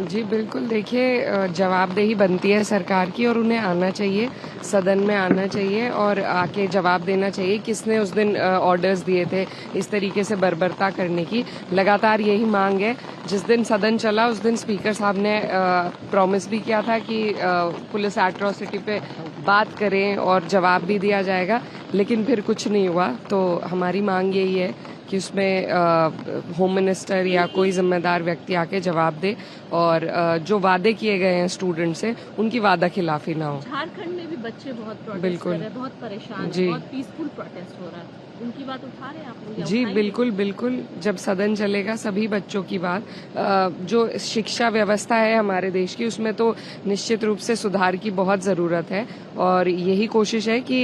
जी बिल्कुल, देखिए जवाबदेही बनती है सरकार की और उन्हें आना चाहिए, सदन में आना चाहिए और आके जवाब देना चाहिए किसने उस दिन ऑर्डर्स दिए थे इस तरीके से बर्बरता करने की। लगातार यही मांग है। जिस दिन सदन चला उस दिन स्पीकर साहब ने प्रॉमिस भी किया था कि पुलिस एट्रॉसिटी पे बात करें और जवाब भी दिया जाएगा, लेकिन फिर कुछ नहीं हुआ। तो हमारी मांग यही है कि उसमें होम मिनिस्टर या कोई जिम्मेदार व्यक्ति आके जवाब दे और जो वादे किए गए हैं स्टूडेंट से उनकी वादा खिलाफी ना हो। झारखंड में भी बच्चे बहुत प्रोटेस्ट बिल्कुल कर रहे हैं, बहुत परेशान जी, हैं, बहुत पीसफुल प्रोटेस्ट हो रहा है। उनकी बात उठा रहे हैं आप लोग? जी बिल्कुल बिल्कुल। जब सदन चलेगा सभी बच्चों की बात, जो शिक्षा व्यवस्था है हमारे देश की उसमें तो निश्चित रूप से सुधार की बहुत ज़रूरत है और यही कोशिश है कि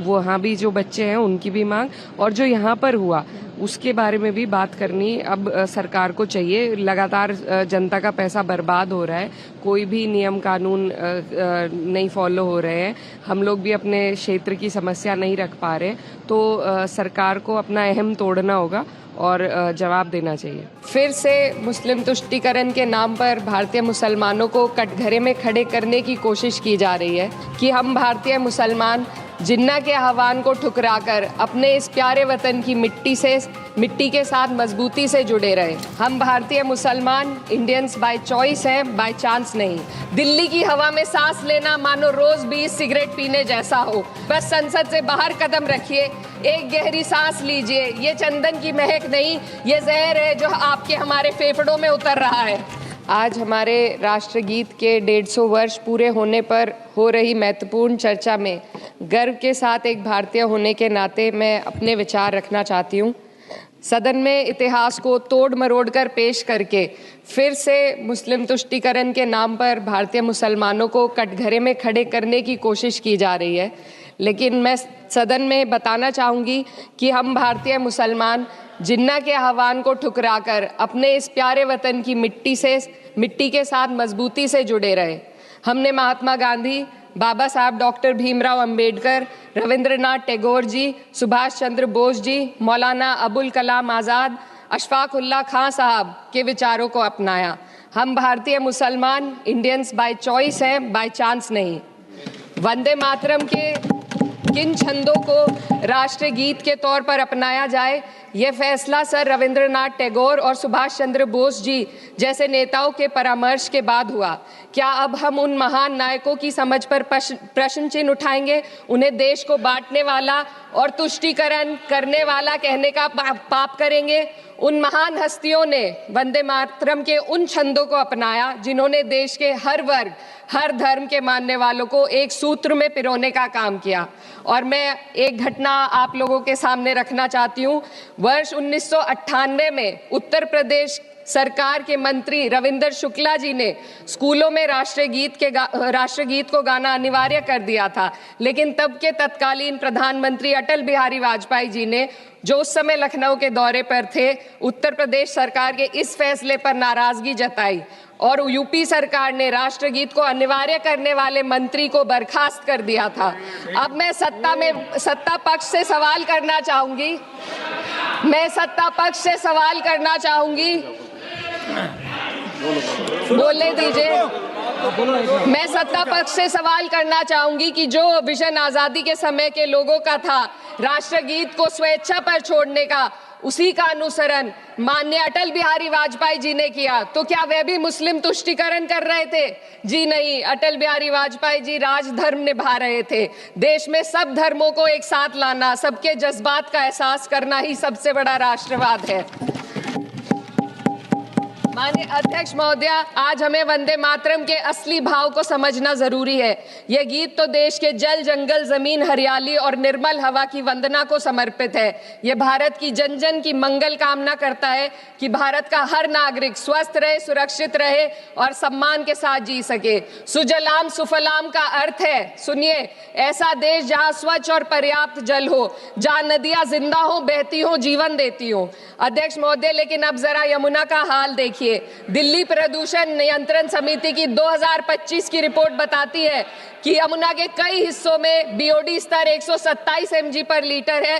वहाँ भी जो बच्चे हैं उनकी भी मांग और जो यहाँ पर हुआ उसके बारे में भी बात करनी अब सरकार को चाहिए। लगातार जनता का पैसा बर्बाद हो रहा है, कोई भी नियम कानून नहीं फॉलो हो रहे हैं, हम लोग भी अपने क्षेत्र की समस्या नहीं रख पा रहे, तो सरकार को अपना अहम तोड़ना होगा और जवाब देना चाहिए। फिर से मुस्लिम तुष्टीकरण के नाम पर भारतीय मुसलमानों को कटघरे में खड़े करने की कोशिश की जा रही है कि हम भारतीय मुसलमान जिन्ना के आह्वान को ठुकराकर अपने इस प्यारे वतन की मिट्टी के साथ मजबूती से जुड़े रहे। हम भारतीय मुसलमान इंडियंस बाय चॉइस हैं, बाय चांस नहीं। दिल्ली की हवा में सांस लेना मानो रोज 20 सिगरेट पीने जैसा हो। बस संसद से बाहर कदम रखिए, एक गहरी सांस लीजिए। ये चंदन की महक नहीं, ये जहर है जो आपके हमारे फेफड़ों में उतर रहा है। आज हमारे राष्ट्रगीत के 150 वर्ष पूरे होने पर हो रही महत्वपूर्ण चर्चा में गर्व के साथ एक भारतीय होने के नाते मैं अपने विचार रखना चाहती हूँ। सदन में इतिहास को तोड़ मरोड़ कर पेश करके फिर से मुस्लिम तुष्टीकरण के नाम पर भारतीय मुसलमानों को कटघरे में खड़े करने की कोशिश की जा रही है, लेकिन मैं सदन में बताना चाहूँगी कि हम भारतीय मुसलमान जिन्ना के आह्वान को ठुकराकर अपने इस प्यारे वतन की मिट्टी के साथ मजबूती से जुड़े रहे। हमने महात्मा गांधी, बाबा साहब डॉक्टर भीमराव अंबेडकर, रविंद्रनाथ टैगोर जी, सुभाष चंद्र बोस जी, मौलाना अबुल कलाम आज़ाद, अशफाक उल्लाह खां साहब के विचारों को अपनाया। हम भारतीय मुसलमान इंडियंस बाय चॉइस हैं, बाय चांस नहीं। वंदे मातरम के किन छंदों को राष्ट्रगीत के तौर पर अपनाया जाए, यह फैसला सर रविंद्रनाथ टैगोर और सुभाष चंद्र बोस जी जैसे नेताओं के परामर्श के बाद हुआ। क्या अब हम उन महान नायकों की समझ पर प्रश्न चिन्ह उठाएंगे? उन्हें देश को बांटने वाला और तुष्टीकरण करने वाला कहने का पाप करेंगे? उन महान हस्तियों ने वंदे मातरम के उन छंदों को अपनाया जिन्होंने देश के हर वर्ग, हर धर्म के मानने वालों को एक सूत्र में पिरोने का काम किया। और मैं एक घटना आप लोगों के सामने रखना चाहती हूँ। वर्ष 1998 में उत्तर प्रदेश सरकार के मंत्री रविंदर शुक्ला जी ने स्कूलों में राष्ट्रगीत को गाना अनिवार्य कर दिया था, लेकिन तब के तत्कालीन प्रधानमंत्री अटल बिहारी वाजपेयी जी ने, जो उस समय लखनऊ के दौरे पर थे, उत्तर प्रदेश सरकार के इस फैसले पर नाराजगी जताई और यूपी सरकार ने राष्ट्रगीत को अनिवार्य करने वाले मंत्री को बर्खास्त कर दिया था। अब मैं सत्ता पक्ष से सवाल करना चाहूंगी, बोलने दीजिए। मैं सत्ता पक्ष से सवाल करना चाहूंगी कि जो विजन आजादी के समय के लोगों का था राष्ट्रगीत को स्वेच्छा पर छोड़ने का, उसी का अनुसरण माननीय अटल बिहारी वाजपेयी जी ने किया, तो क्या वे भी मुस्लिम तुष्टीकरण कर रहे थे? जी नहीं, अटल बिहारी वाजपेयी जी राजधर्म निभा रहे थे। देश में सब धर्मों को एक साथ लाना, सबके जज्बात का एहसास करना ही सबसे बड़ा राष्ट्रवाद है। माननीय अध्यक्ष महोदया, आज हमें वंदे मातरम के असली भाव को समझना जरूरी है। यह गीत तो देश के जल, जंगल, जमीन, हरियाली और निर्मल हवा की वंदना को समर्पित है। यह भारत की जन जन की मंगल कामना करता है कि भारत का हर नागरिक स्वस्थ रहे, सुरक्षित रहे और सम्मान के साथ जी सके। सुजलाम सुफलाम का अर्थ है, सुनिए, ऐसा देश जहां स्वच्छ और पर्याप्त जल हो, जहां नदियां जिंदा हो, बहती हो, जीवन देती हो। अध्यक्ष महोदय, लेकिन अब जरा यमुना का हाल देखिए। दिल्ली प्रदूषण नियंत्रण समिति की 2025 की रिपोर्ट बताती है कि यमुना के कई हिस्सों में बीओडी स्तर 127 mg पर लीटर है।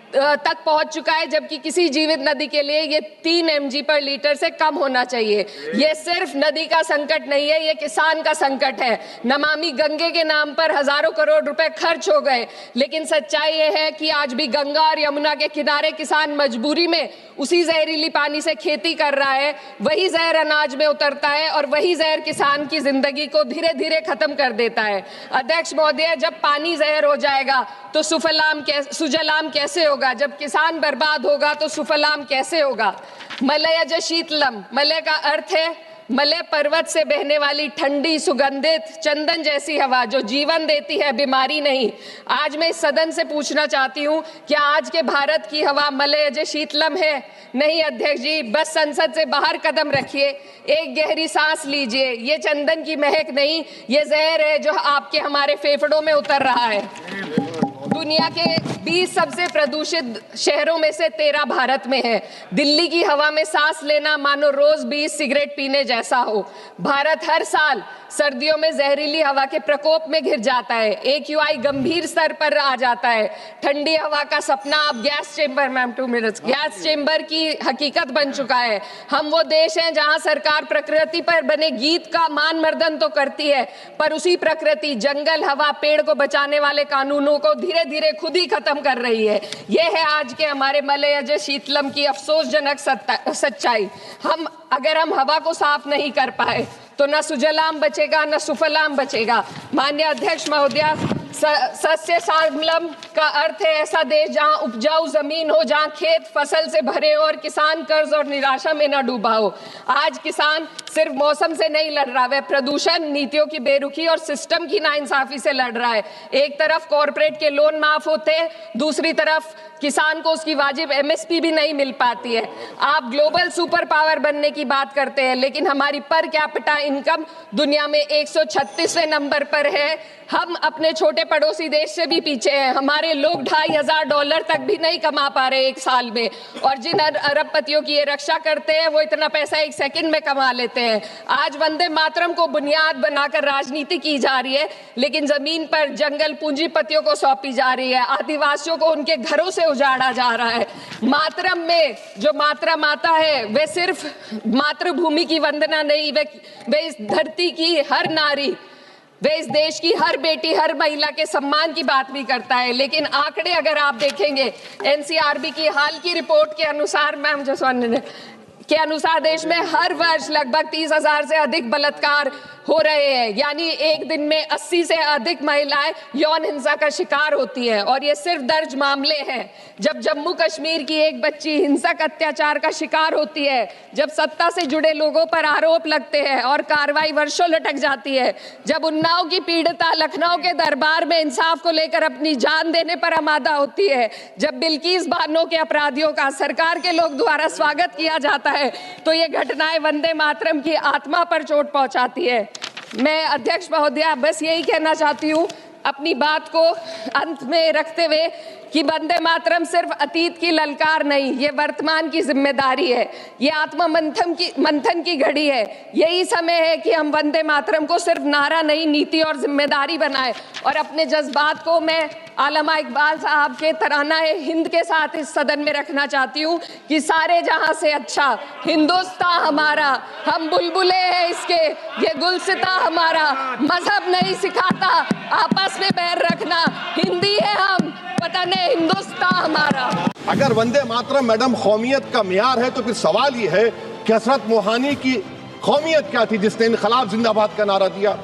तक पहुंच चुका है, जबकि किसी जीवित नदी के लिए ये 3 mg पर लीटर से कम होना चाहिए। ये सिर्फ नदी का संकट नहीं है, ये किसान का संकट है। नमामि गंगे के नाम पर हजारों करोड़ रुपए खर्च हो गए, लेकिन सच्चाई ये है कि आज भी गंगा और यमुना के किनारे किसान मजबूरी में उसी जहरीली पानी से खेती कर रहा है। वही जहर अनाज में उतरता है और वही जहर किसान की जिंदगी को धीरे धीरे खत्म कर देता है। अध्यक्ष महोदय, जब पानी जहर हो जाएगा तो सुजलाम कैसे होगा? जब किसान बर्बाद होगा तो सुफलाम कैसे होगा? मलयज शीतलम, मलय का अर्थ है मलय पर्वत से बहने वाली ठंडी सुगंधित चंदन जैसी हवा जो जीवन देती है, बीमारी नहीं। आज मैं इस सदन से पूछना चाहती हूँ, क्या आज के भारत की हवा मलयज शीतलम है? नहीं अध्यक्ष जी, बस संसद से बाहर कदम रखिए, एक गहरी सांस लीजिए। ये चंदन की महक नहीं, ये जहर है जो आपके हमारे फेफड़ों में उतर रहा है। दुनिया के 20 सबसे प्रदूषित शहरों में से 13 भारत में है। दिल्ली की हवा में सांस लेना मानो रोज 20 सिगरेट पीने जैसा हो। भारत हर साल सर्दियों में जहरीली हवा के प्रकोप में घिर जाता है। AQI गंभीर स्तर पर आ जाता है। ठंडी हवा का सपना अब gas chamber, ma'am 2 minutes, gas chamber की हकीकत बन चुका है। हम वो देश हैं जहां सरकार प्रकृति पर बने गीत का मान मर्दन तो करती है, पर उसी प्रकृति, जंगल, हवा, पेड़ को बचाने वाले कानूनों को धीरे धीरे खुद ही खत्म कर रही है। ये है आज के हमारे मलयज शीतलम की अफसोसजनक सच्चाई। अगर हम हवा को साफ नहीं कर पाए तो न सुजलाम बचेगा न सुफलाम बचेगा। माननीय अध्यक्ष महोदया, सस्य श्यामलम का अर्थ है ऐसा देश जहां उपजाऊ जमीन हो, जहां खेत फसल से भरे हो और किसान कर्ज और निराशा में न डूबा हो। आज किसान सिर्फ मौसम से नहीं लड़ रहा, वह प्रदूषण, नीतियों की बेरुखी और सिस्टम की नाइंसाफी से लड़ रहा है। एक तरफ कॉरपोरेट के लोन माफ होते हैं, दूसरी तरफ किसान को उसकी वाजिब MSP भी नहीं मिल पाती है। आप ग्लोबल सुपर पावर बनने की बात करते हैं, लेकिन हमारी पर कैपिटा इनकम दुनिया में 136वें नंबर पर है। हम अपने छोटे पड़ोसी देश से भी पीछे हैं। हमारे लोग $2,500 तक भी नहीं कमा पा रहे एक साल में, और जिन अरबपतियों की ये रक्षा करते हैं वो इतना पैसा 1 सेकंड में कमा लेते हैं। आज वंदे मातरम को बुनियाद बनाकर राजनीति की जा रही है, लेकिन जमीन पर जंगल पूंजीपतियों को सौंपी जा रही है। आदिवासियों को उनके घरों से उजाड़ा जा रहा है। मातरम में जो मात्रा माता है वे सिर्फ मातृभूमि की वंदना नहीं, वे इस धरती की हर नारी, वे इस देश की हर बेटी, हर महिला के सम्मान की बात भी करता है। लेकिन आंकड़े अगर आप देखेंगे, NCRB की हाल की रिपोर्ट के अनुसार, मैम जसवंत के अनुसार देश में हर वर्ष लगभग 30,000 से अधिक बलात्कार हो रहे हैं। यानी एक दिन में 80 से अधिक महिलाएं यौन हिंसा का शिकार होती हैं, और ये सिर्फ दर्ज मामले हैं। जब जम्मू कश्मीर की एक बच्ची हिंसक अत्याचार का शिकार होती है, जब सत्ता से जुड़े लोगों पर आरोप लगते हैं और कार्रवाई वर्षों लटक जाती है, जब उन्नाव की पीड़िता लखनऊ के दरबार में इंसाफ को लेकर अपनी जान देने पर आमादा होती है, जब बिल्किस बानो के अपराधियों का सरकार के लोग द्वारा स्वागत किया जाता है, तो ये घटनाएं वंदे मातरम की आत्मा पर चोट पहुंचाती है। मैं अध्यक्ष महोदया बस यही कहना चाहती हूँ अपनी बात को अंत में रखते हुए कि वंदे मातरम सिर्फ अतीत की ललकार नहीं, ये वर्तमान की जिम्मेदारी है। ये आत्म मंथन की घड़ी है। यही समय है कि हम वंदे मातरम को सिर्फ नारा नहीं, नीति और जिम्मेदारी बनाए। और अपने जज्बात को मैं आलमा इकबाल साहब के तराना हिंद के साथ इस सदन में रखना चाहती हूँ कि सारे जहां से अच्छा हिंदुस्तान हमारा, हम बुलबुले हैं इसके, ये गुलसिता हमारा, मजहब नहीं सिखाता आपस में बैर रखना, हिंदी है हम, वतन है हिंदुस्तान हमारा। अगर वंदे मातरम मैडम कौमियत का मियार है तो फिर सवाल ये है कि हजरत मोहानी की कौमियत क्या थी जिसने इनकलाब जिंदाबाद का नारा दिया?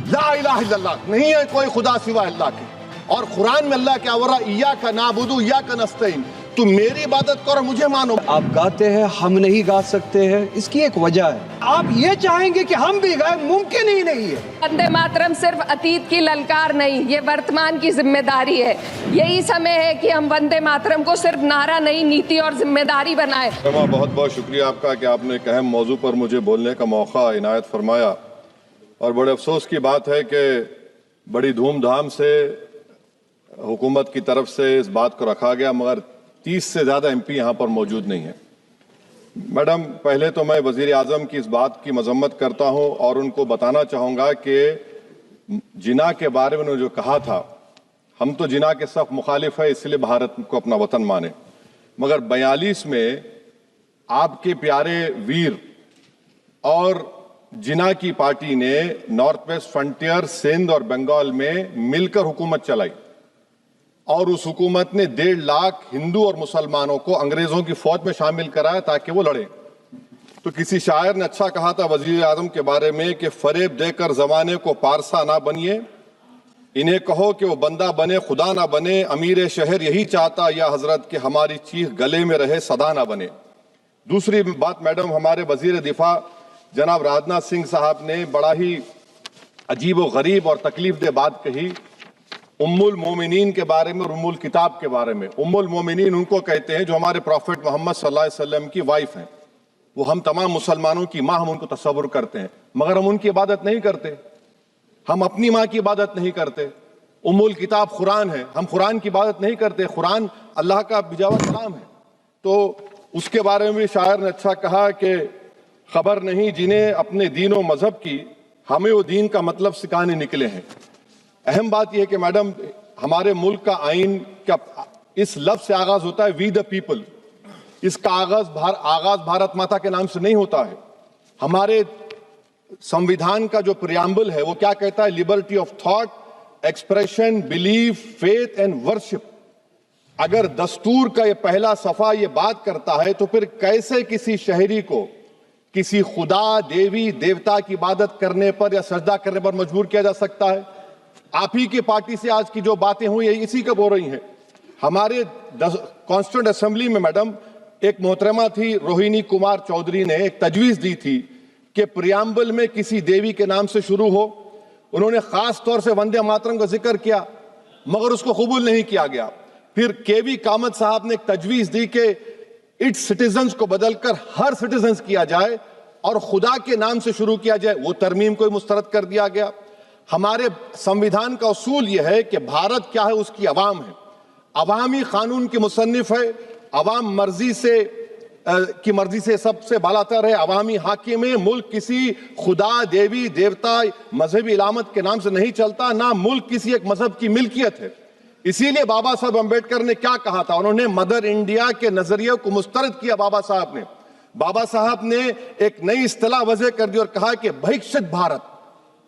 ला इलाहा इल्लल्लाह, नहीं है कोई खुदा सिवा अल्लाह के। और कुरान में अल्लाह क्या बोल रहा? इय्याका नाबुदु इय्याका नस्तईन, तुम मेरी इबादत करो मुझे मानो। आप गाते हैं, हम नहीं गा सकते हैं, इसकी एक वजह है। आप ये चाहेंगे कि हम भी गाएं, मुमकिन ही नहीं है। वंदे मातरम सिर्फ अतीत की ललकार नहीं, ये वर्तमान की जिम्मेदारी है। यही समय है कि हम वंदे मातरम को सिर्फ नारा नहीं, नीति और जिम्मेदारी बनाए। बहुत बहुत शुक्रिया आपका कि आपने एक अहम मौजू पर मुझे बोलने का मौका इनायत फरमाया। और बड़े अफसोस की बात है कि बड़ी धूमधाम से हुकूमत की तरफ से इस बात को रखा गया, मगर 30 से ज्यादा MP यहाँ पर मौजूद नहीं है। मैडम, पहले तो मैं वजीर आजम की इस बात की मजम्मत करता हूँ और उनको बताना चाहूँगा कि जिना के बारे में उन्होंने जो कहा था, हम तो जिना के सख्त मुखालिफ है, इसलिए भारत को अपना वतन माने। मगर 42 में आपके प्यारे वीर और जिना की पार्टी ने नॉर्थ वेस्ट फ्रंटियर, सिंध और बंगाल में मिलकर हुकूमत चलाई और उस हुकूमत ने 1.5 लाख हिंदू और मुसलमानों को अंग्रेजों की फौज में शामिल कराया ताकि वो लड़े। तो किसी शायर ने अच्छा कहा था वजीर आजम के बारे में कि फरेब देकर जमाने को पारसा ना बनिए, इन्हें कहो कि वो बंदा बने खुदा ना बने, अमीर शहर यही चाहता या हजरत कि हमारी चीख गले में रहे सदा ना बने। दूसरी बात मैडम, हमारे वजीर दिफा जनाब राजनाथ सिंह साहब ने बड़ा ही अजीब व गरीब और तकलीफ दे बात कही उम्मुल मोमिनीन के बारे में और उम्मुल किताब के बारे में। उम्मुल मोमिनीन उनको कहते हैं जो हमारे प्रॉफिट मोहम्मद सल्लल्लाहु अलैहि वसल्लम की वाइफ हैं। वो हम तमाम मुसलमानों की माँ, हम उनको तस्वुर करते हैं, मगर हम उनकी इबादत नहीं करते, हम अपनी माँ की इबादत नहीं करते। उम्मुल किताब कुरान है, हम कुरान की इबादत नहीं करते, कुरान अल्लाह का बिजावा कलाम है। तो उसके बारे में भी शायर ने अच्छा कहा कि खबर नहीं जिन्हें अपने दीन व मजहब की, हमें वो दीन का मतलब सिखाने निकले हैं। अहम बात यह है कि मैडम हमारे मुल्क का आइन का इस लफ्ज से आगाज होता है वी द पीपल। इसका आगाज भारत माता के नाम से नहीं होता है। हमारे संविधान का जो प्रियम्बल है वो क्या कहता है? Liberty of thought, expression, belief, faith and worship. अगर दस्तूर का ये पहला सफा ये बात करता है तो फिर कैसे किसी शहरी को किसी खुदा, देवी, देवता की इबादत करने पर या सजदा करने पर मजबूर किया जा सकता है? आप ही की पार्टी से आज की जो बातें हुई है इसी का बोल रही हैं। हमारे कॉन्स्टिट्यूंट असेंबली में मैडम एक मोहतरमा थी रोहिणी कुमार चौधरी ने एक तजवीज दी थी कि प्रियम्बल में किसी देवी के नाम से शुरू हो। उन्होंने खास तौर से वंदे मातरम का जिक्र किया मगर उसको कबूल नहीं किया गया। फिर केवी कामत साहब ने एक तजवीज दी कि इट्स सिटीजन्स को बदलकर हर सिटीजन्स किया जाए और खुदा के नाम से शुरू किया जाए, वो तरमीम को मुस्तरद कर दिया गया। हमारे संविधान का उसूल यह है कि भारत क्या है, उसकी अवाम है, अवामी कानून की मुसन्निफ है, अवाम की मर्जी से सबसे बालातर है, अवामी हाकिम है। मुल्क किसी खुदा, देवी, देवता, मजहबी इलामत के नाम से नहीं चलता, ना मुल्क किसी एक मजहब की मिल्कियत है। इसीलिए बाबा साहब अम्बेडकर ने क्या कहा था? उन्होंने मदर इंडिया के नजरिए को मुस्तरद किया। बाबा साहब ने एक नई इस्तिलाह वजह कर दी और कहा कि भैक्षित भारत,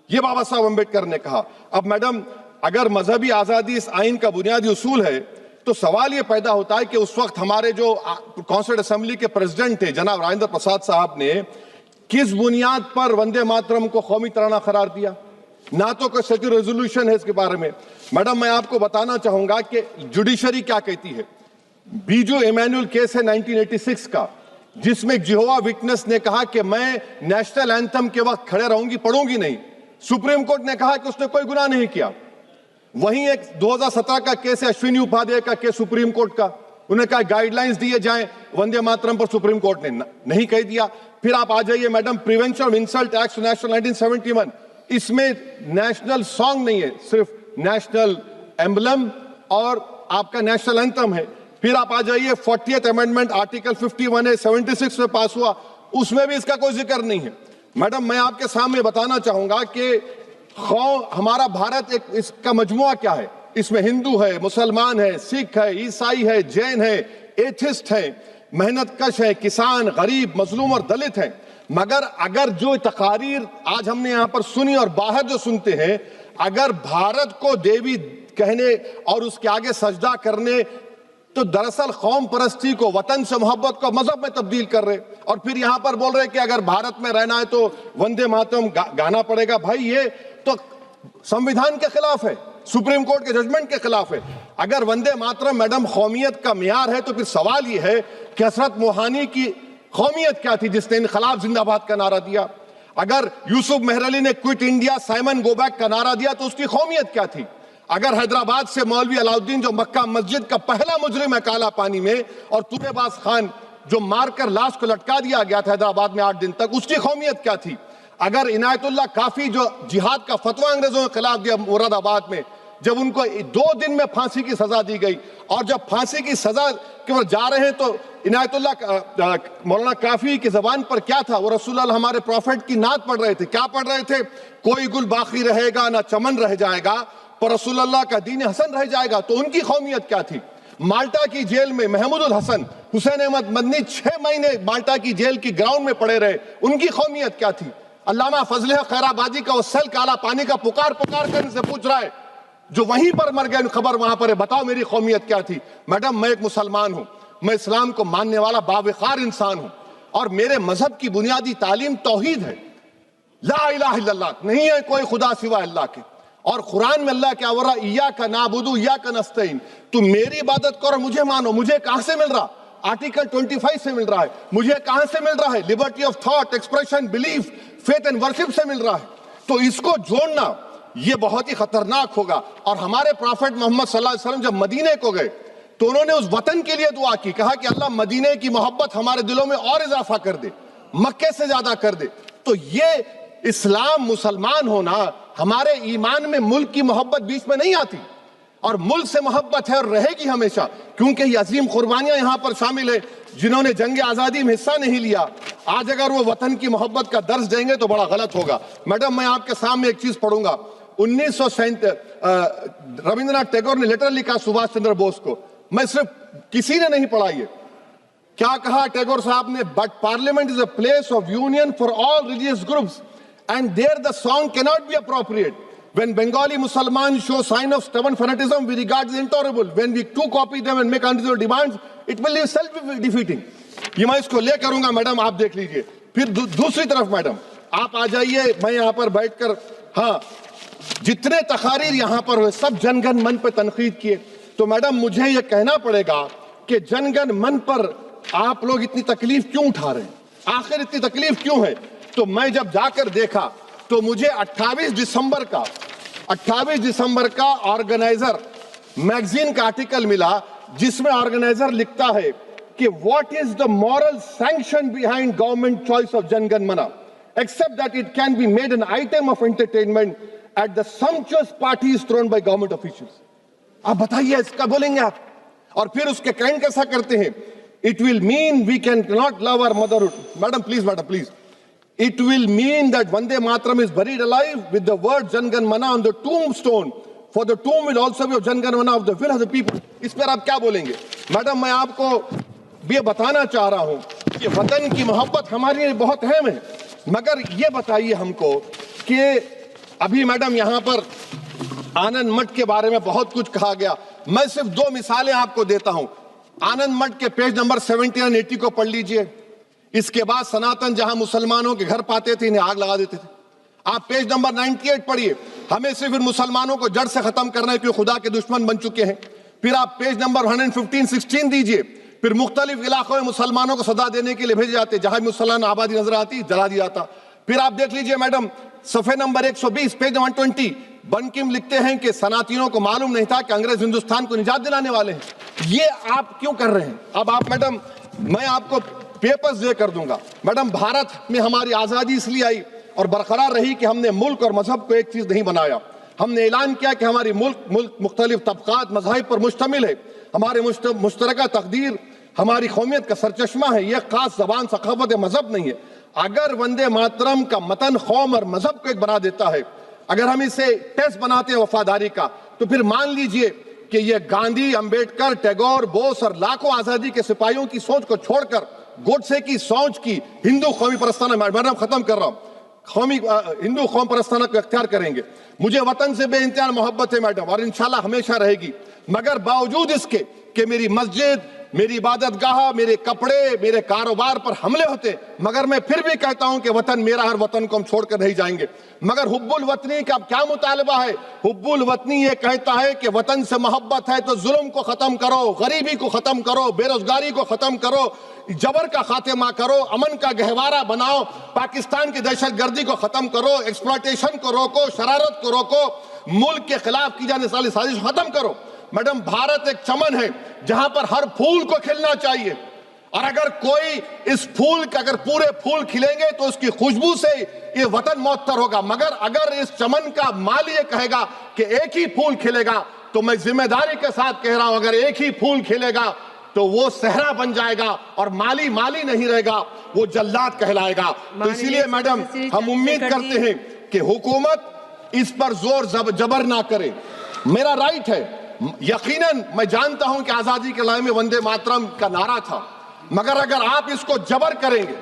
ये बाबा साहब अम्बेडकर ने कहा। अब मैडम अगर मजहबी आजादी इस आइन का बुनियादी उसूल है तो सवाल यह पैदा होता है कि उस वक्त हमारे जो कॉन्स्टिट्यूंट असेंबली के प्रेसिडेंट थे जनाब राजेंद्र प्रसाद साहब ने किस बुनियाद पर वंदे मातरम को कौमी तराना करार दिया? ना तो कोई सेक्युलर रेजोल्यूशन है इसके बारे में। मैडम मैं आपको बताना चाहूंगा कि जुडिशरी क्या कहती है। बीजू इमैनुअल केस है 1986 का, जिसमें जिहोवा विटनेस ने कहा कि मैं नेशनल एंथम के वक्त खड़े रहूंगी, पढ़ूंगी नहीं। सुप्रीम कोर्ट ने कहा कि उसने कोई गुनाह नहीं किया। वहीं एक 2017 का केस है अश्विनी उपाध्याय का केस सुप्रीम कोर्ट का, उन्हें कहा गाइडलाइंस दिए जाएं वंदे मातरम पर, सुप्रीम कोर्ट ने नहीं कह दिया। फिर आप आ जाइए madam prevention of insult act national 1971, इसमें नेशनल सॉन्ग नहीं है, सिर्फ नेशनल एम्बलम और आपका नेशनल एंथम है। फिर आप आ जाइए 40th अमेंडमेंट आर्टिकल 51 है 76 में पास हुआ, उसमें भी इसका कोई जिक्र नहीं है। मैडम मैं आपके सामने बताना चाहूंगा कि हमारा भारत एक इसका मजमुआ क्या है, इसमें हिंदू है, मुसलमान है, सिख है, ईसाई है, जैन है, एथिस्ट है, मेहनतकश है, किसान, गरीब, मजलूम और दलित है। मगर अगर जो तकारीर आज हमने यहां पर सुनी और बाहर जो सुनते हैं, अगर भारत को देवी कहने और उसके आगे सजदा करने तो दरअसल कौम परस्ती को, वतन से मोहब्बत को मजहब में तब्दील कर रहे, और फिर यहां पर बोल रहे कि अगर भारत में रहना है तो वंदे मातरम गाना पड़ेगा। भाई ये तो संविधान के खिलाफ है, सुप्रीम कोर्ट के जजमेंट के खिलाफ है। अगर वंदे मातरम मैडम कौमियत का मियार है तो फिर सवाल यह है कि हजरत मोहानी की कौमियत क्या थी जिसने इनकलाब जिंदाबाद का नारा दिया? अगर यूसुफ मेहरली ने quit India Simon go back का नारा दिया तो उसकी कौमियत क्या थी? अगर हैदराबाद से मौलवी अलाउद्दीन जो मक्का मस्जिद का पहला मुजरिम है काला पानी में, और तुरेबाज खान जो मारकर लाश को लटका दिया गया था हैदराबाद में 8 दिन तक, उसकी कौमियत क्या थी? अगर इनायतुल्लाह काफी जो जिहाद का फतवा अंग्रेजों के खिलाफ दिया मुरादाबाद में, जब उनको 2 दिन में फांसी की सजा दी गई, और जब फांसी की सजा के वो जा रहे हैं तो इनायतुल्लाह मौलाना काफी की जबान पर क्या था? वो रसूलुल्लाह हमारे प्रॉफिट की नात पढ़ रहे थे। क्या पढ़ रहे थे? कोई गुल बाकी रहेगा ना चमन रह जाएगा, पर रसूलुल्लाह का दीन हसन रह जाएगा। तो उनकी कौमियत क्या थी? माल्टा की जेल में महमूदुल हसन, हुसैन अहमद मदनी 6 महीने माल्टा की जेल की ग्राउंड में पड़े रहे, उनकी कौमियत क्या थी? अल्लामा फजल खैराबादी का वो सेल काला पानी का पुकार पुकार कर इनसे पूछ रहा है, जो वहीं पर मर गए, खबर वहां पर है, बताओ मेरी कौमियत क्या थी? मैडम, मैं एक मुसलमान हूं, मैं इस्लाम को मानने वाला बावकार इंसान हूं, और मेरे मजहब की बुनियादी तालीम तौहीद है, ला इलाहा इल्लल्लाह, नहीं है कोई खुदा सिवा अल्लाह के। और कुरान में अल्लाह क्या बोल रहा? इय्याका नाबुदु इय्याका नस्तईन, तुम मेरी इबादत करो, मुझे मानो। मुझे कहां से मिल रहा? आर्टिकल 25 से मिल रहा है। मुझे कहां से मिल रहा है? Liberty of thought, expression, belief, faith and worship से मिल रहा है। तो इसको जोड़ना ये बहुत ही खतरनाक होगा। और हमारे प्रॉफेट मोहम्मद सल्लल्लाहु अलैहि वसल्लम जब मदीने को गए तो उन्होंने उस वतन के लिए दुआ की, कहा कि अल्लाह मदीने की मोहब्बत हमारे दिलों में और इजाफा कर दे, मक्के से ज्यादा कर दे। तो ये इस्लाम, मुसलमान होना, हमारे ईमान में मुल्क की मोहब्बत बीच में नहीं आती, और मुल्क से मोहब्बत है और रहेगी हमेशा, क्योंकि ये अजीम कुर्बानियां यहां पर शामिल है जिन्होंने जंग आजादी में हिस्सा नहीं लिया। आज अगर वो वतन की मोहब्बत का दर्ज देंगे तो बड़ा गलत होगा। मैडम, मैं आपके सामने एक चीज पढ़ूंगा। 1937 रविंद्रनाथ टैगोर ने लेटर लिखा सुभाष चंद्र बोस को, मैं सिर्फ, किसी ने नहीं पढ़ा ये। क्या कहा टैगोर साहब ने? But parliament is a place of union for all religious groups and there the song cannot be appropriate. When Bengali Muslims show sign of stubborn fanatism, we regard it intolerable. When we too copy them and make unreasonable demands, it will be self-defeating. ये मैं इसको ले करूंगा madam, आप देख लीजिए। फिर दूसरी तरफ मैडम आप आ जाइए, मैं यहाँ पर बैठकर, हाँ, जितने तकारीर यहाँ पर हुए सब जनगण मन पर तनकीद किए। तो मैडम मुझे ये कहना पड़ेगा कि जनगण मन पर आप लोग इतनी तकलीफ क्यों उठा रहे हैं? आखिर इतनी तकलीफ क्यों है? तो मैं जब जाकर देखा तो मुझे 28 दिसंबर का ऑर्गेनाइजर मैगजीन का आर्टिकल मिला, जिसमें ऑर्गेनाइजर लिखता है कि what is the moral sanction behind government choice of Jana Gana Mana, except that it can be made an item of entertainment at the sumptuous parties thrown by government officials. आप बताइए, इसका बोलेंगे आप? और फिर उसके काइंड कैसा करते हैं? It will mean we can not love our motherhood. Madam please, it will mean that Vande Mataram is buried alive with the word Jangan Mana on the tombstone, for the tomb will also be of Jangan Mana of the will of the people. इस पर आप क्या बोलेंगे? Madam, मैं आपको ये बताना चाह रहा हूं कि वतन की मोहब्बत हमारे लिए बहुत अहम है, मगर ये बताइए हमको कि अभी मैडम यहाँ पर आनंद मठ के बारे में बहुत कुछ कहा गया। मैं सिर्फ 2 मिसालें आपको देता हूं। आनंद मठ के पेज नंबर 70 और 80 को पढ़ लीजिए। इसके बाद सनातन जहां मुसलमानों के घर पाते थे, इन्हें आग लगा देते थे। आप पेज नंबर 98 पढ़िए, हमें सिर्फ इन मुसलमानों को जड़ से खत्म करना है क्योंकि खुदा के दुश्मन बन चुके हैं। फिर आप पेज नंबर 115-16 दीजिए, फिर मुख्तलिफ इलाकों में मुसलमानों को सदा देने के लिए भेजे जाते, जहां मुसलमान आबादी नजर आती जला दिया जाता। फिर आप देख लीजिए मैडम, सफे नंबर 120 पेज 120, बंकिम लिखते हैं कि सनातियों को मालूम नहीं था कि अंग्रेज हिंदुस्तान को निजात दिलाने वाले हैं। ये आप क्यों कर रहे हैं? अब आप मैडम, मैं आपको पेपर्स दे कर दूंगा। मैडम, भारत में हमारी आजादी इसलिए आई और बरकरार रही कि हमने मुल्क और मजहब को एक चीज नहीं बनाया। हमने ऐलान किया कि हमारी मुल्क मुख्तलिफ तबकात मज़ाहिब पर मुश्तमिल है, हमारे मुश्तरका तकदीर हमारी कौमियत का सरचश्मा है, यह खास जबान सकाफत या मजहब नहीं है। अगर वंदे मातरम का मतन कौम और मजहब को एक बना देता है, अगर हम इसे टेस्ट बनाते हैं वफादारी का, तो फिर मान लीजिए कि यह गांधी, अंबेडकर, टैगोर, बोस और लाखों आजादी के सिपाहियों की सोच को छोड़कर गोडसे की सोच की हिंदू कौमी परस्ताना, मैडम खत्म कर रहा हूं, कौमी हिंदू कौम परस्ताना को इख्तियार करेंगे। मुझे वतन से बेइंतहा मोहब्बत है मैडम, और इंशाल्लाह हमेशा रहेगी, मगर बावजूद इसके कि मेरी मस्जिद, मेरी इबादत गाह, मेरे कपड़े, मेरे कारोबार पर हमले होते, मगर मैं फिर भी कहता हूं कि वतन मेरा, हर वतन को हम छोड़कर नहीं जाएंगे। मगर हुब्बुल वतनी का क्या मुतालबा है? हुब्बुल वतनी ये कहता है कि वतन से मोहब्बत है तो जुल्म को खत्म करो, गरीबी को खत्म करो, बेरोजगारी को खत्म करो, जबर का खात्मा करो, अमन का गहवारा बनाओ, पाकिस्तान की दहशतगर्दी को खत्म करो, एक्सप्लॉयटेशन को रोको, शरारत को रोको, मुल्क के खिलाफ की जाने वाली साजिश खत्म करो। मैडम, भारत एक चमन है जहां पर हर फूल को खिलना चाहिए, और अगर कोई इस फूल के अगर पूरे फूल खिलेंगे तो उसकी खुशबू से ये वतन मौतर होगा, मगर अगर इस चमन का माली ये कहेगा कि एक ही फूल खिलेगा, तो मैं जिम्मेदारी के साथ कह रहा हूं, अगर एक ही फूल खिलेगा तो वो सहरा बन जाएगा और माली नहीं रहेगा, वो जल्लाद कहलाएगा। तो इसीलिए मैडम, हम उम्मीद करते हैं कि हुकूमत इस पर जोर जबर ना करे, मेरा राइट है। यकीनन मैं जानता हूं कि आजादी के लड़ाई में वंदे मातरम का नारा था, मगर अगर आप इसको जबर करेंगे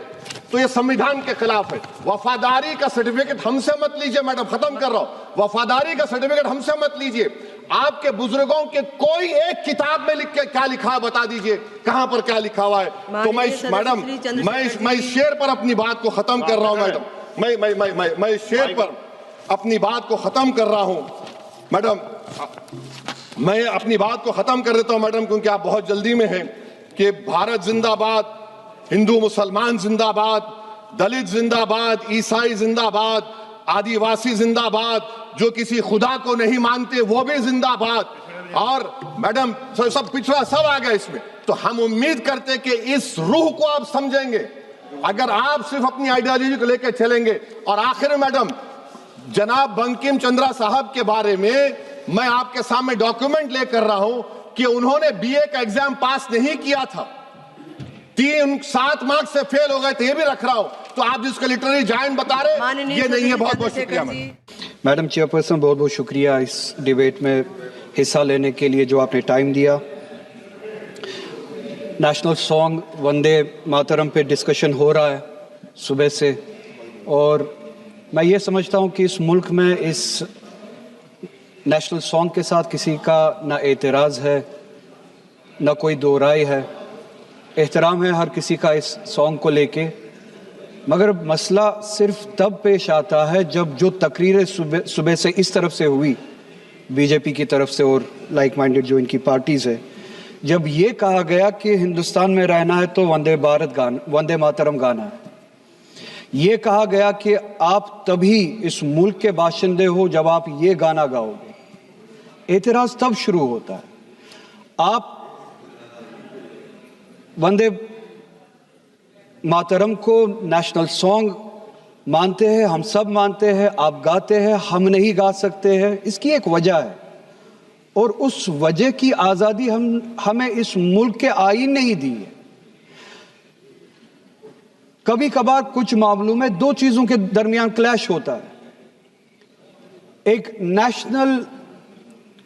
तो ये संविधान के खिलाफ है। वफादारी का सर्टिफिकेट हमसे मत लीजिए, मैडम खत्म कर रहा हूं। वफादारी का सर्टिफिकेट हमसे मत लीजिए। आपके बुजुर्गों के कोई एक किताब में लिख के क्या लिखा है बता दीजिए, कहां पर क्या लिखा हुआ है। तो मैडम मैं इस शेर पर अपनी बात को खत्म कर रहा हूं मैडम। मैं इस शेर पर अपनी बात को खत्म कर रहा हूं मैडम। मैं अपनी बात को खत्म कर देता हूं मैडम, क्योंकि आप बहुत जल्दी में हैं। कि भारत जिंदाबाद, हिंदू मुसलमान जिंदाबाद, दलित जिंदाबाद, ईसाई जिंदाबाद, आदिवासी जिंदाबाद, जो किसी खुदा को नहीं मानते वो भी जिंदाबाद, और मैडम सब पिछड़ा सब आ गया इसमें। तो हम उम्मीद करते कि इस रूह को आप समझेंगे अगर आप सिर्फ अपनी आइडियोलॉजी को लेकर चलेंगे। और आखिर में मैडम, जनाब बंकिम चंद्रा साहब के बारे में मैं आपके सामने डॉक्यूमेंट लेकर रहा हूं कि उन्होंने बीए का एग्जाम पास नहीं किया था, 7 मार्क्स से फेल हो गए थे, ये भी रख रहा हूं। तो आप जिसको लिटररी जायंट बता रहे ये नहीं है। बहुत बहुत शुक्रिया मैडम चेयरपर्सन, बहुत बहुत शुक्रिया इस डिबेट में हिस्सा लेने के लिए जो आपने टाइम दिया। नेशनल सॉन्ग वंदे मातरम पे डिस्कशन हो रहा है सुबह से, और मैं ये समझता हूँ कि इस मुल्क में इस नेशनल सॉन्ग के साथ किसी का ना एतराज़ है ना कोई दो राय है। एहतराम है हर किसी का इस सॉन्ग को लेके, मगर मसला सिर्फ तब पेश आता है जब जो तकरीरें सुबह से इस तरफ से हुई बीजेपी की तरफ से और लाइक माइंडेड जो इनकी पार्टीज़ है, जब ये कहा गया कि हिंदुस्तान में रहना है तो वंदे मातरम गाना है। ये कहा गया कि आप तभी इस मुल्क के बाशिंदे हो जब आप ये गाना गाओगे। एतराज़ तब शुरू होता है। आप वंदे मातरम को नेशनल सॉन्ग मानते हैं, हम सब मानते हैं, आप गाते हैं, हम नहीं गा सकते हैं। इसकी एक वजह है, और उस वजह की आज़ादी हमें इस मुल्क के आईन ने ही दी है। कभी कभार कुछ मामलों में दो चीज़ों के दरमियान क्लैश होता है, एक नेशनल